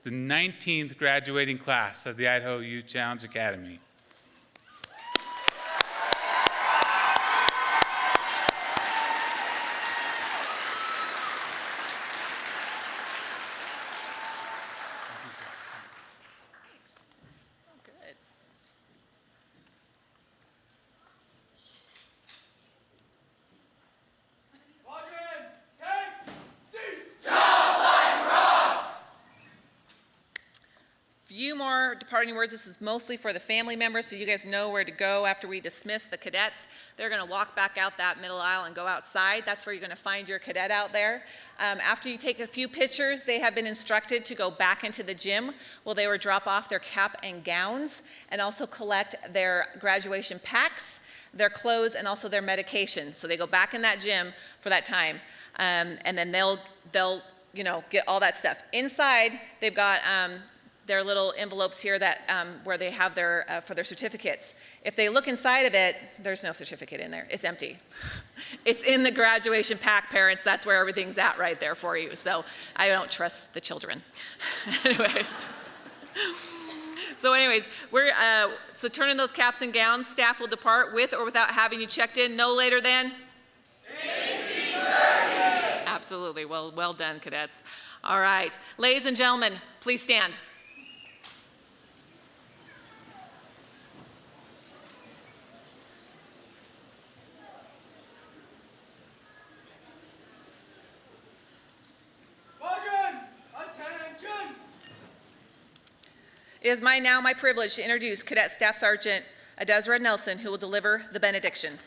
the 19th graduating class of the Idaho Youth Challenge Academy. Good. Squadron, take seat. Job like rock. Few more departing words. This is mostly for the family members, so you guys know where to go after we dismiss the cadets. They're going to walk back out that middle aisle and go outside. That's where you're going to find your cadet out there. After you take a few pictures, they have been instructed to go back into the gym where they will drop off their cap and gowns and also collect their graduation packs, their clothes, and also their medication. So they go back in that gym for that time, and then they'll get all that stuff. Inside, they've got their little envelopes here that where they have their for their certificates. If they look inside of it, there's no certificate in there. It's empty. It's in the graduation pack, parents. That's where everything's at right there for you. So I don't trust the children. Anyways. So we're so turn in those caps and gowns. Staff will depart with or without having you checked in no later than 18:30. Absolutely. Well done, cadets. All right. Ladies and gentlemen, please stand. Squadron, attention. It is now my privilege to introduce Cadet Staff Sergeant Desred Nelson, who will deliver the benediction.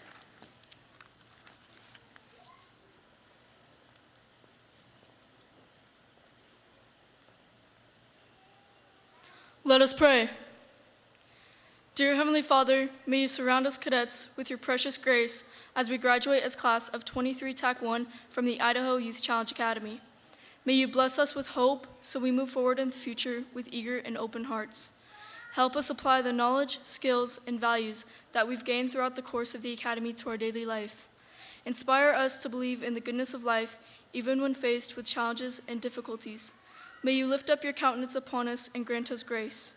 Let us pray. Dear Heavenly Father, may you surround us cadets with your precious grace as we graduate as class of 23 TAC 1 from the Idaho Youth Challenge Academy. May you bless us with hope so we move forward in the future with eager and open hearts. Help us apply the knowledge, skills, and values that we've gained throughout the course of the Academy to our daily life. Inspire us to believe in the goodness of life even when faced with challenges and difficulties. May you lift up your countenance upon us and grant us grace.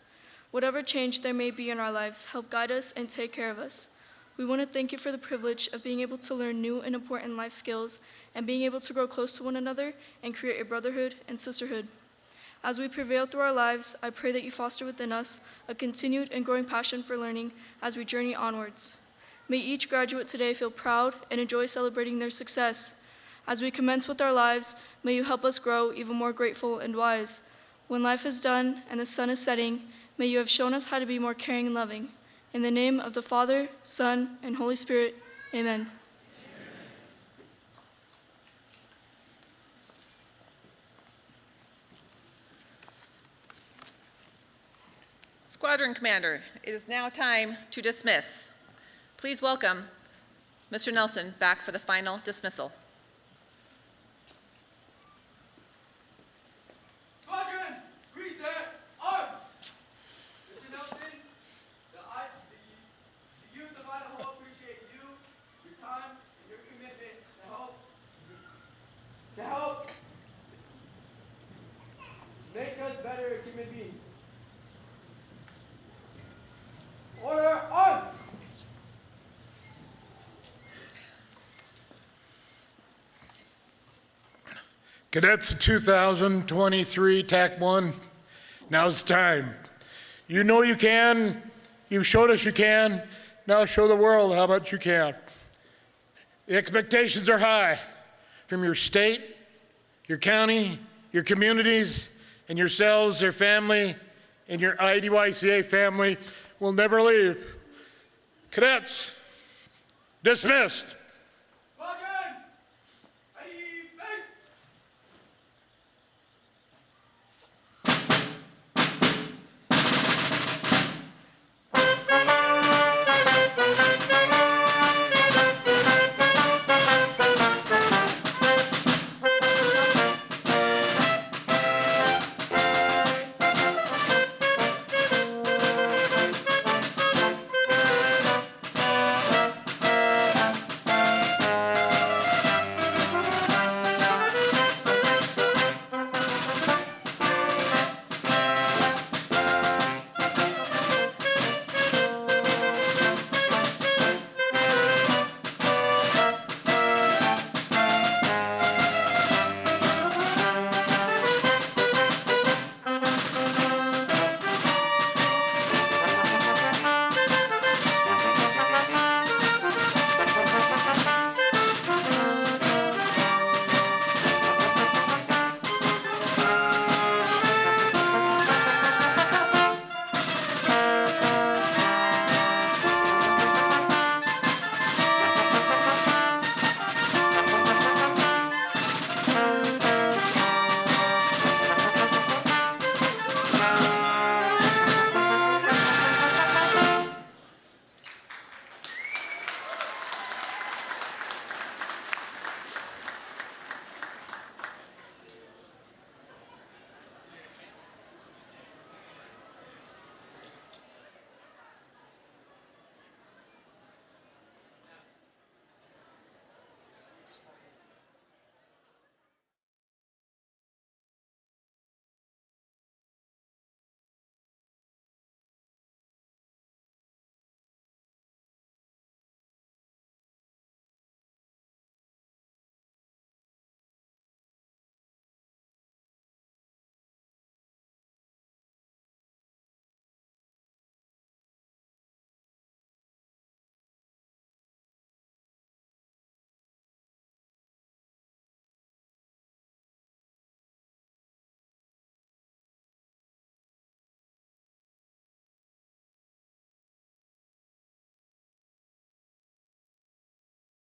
Whatever change there may be in our lives, help guide us and take care of us. We want to thank you for the privilege of being able to learn new and important life skills and being able to grow close to one another and create a brotherhood and sisterhood. As we prevail through our lives, I pray that you foster within us a continued and growing passion for learning as we journey onwards. May each graduate today feel proud and enjoy celebrating their success. As we commence with our lives, may you help us grow even more grateful and wise. When life is done and the sun is setting, may you have shown us how to be more caring and loving. In the name of the Father, Son, and Holy Spirit, amen. Squadron Commander, it is now time to dismiss. Please welcome Mr. Nelson back for the final dismissal. Squadron, reset, arms! Mr. Nelson, the youth of Idaho appreciate you, your time, and your commitment to help make us better human beings. Order, arms! Cadets 2023 TAC 1, now's the time. You know you can, you showed us you can, now show the world how much you can. The expectations are high from your state, your county, your communities, and yourselves, your family, and your IDYCA family will never leave. Cadets, dismissed.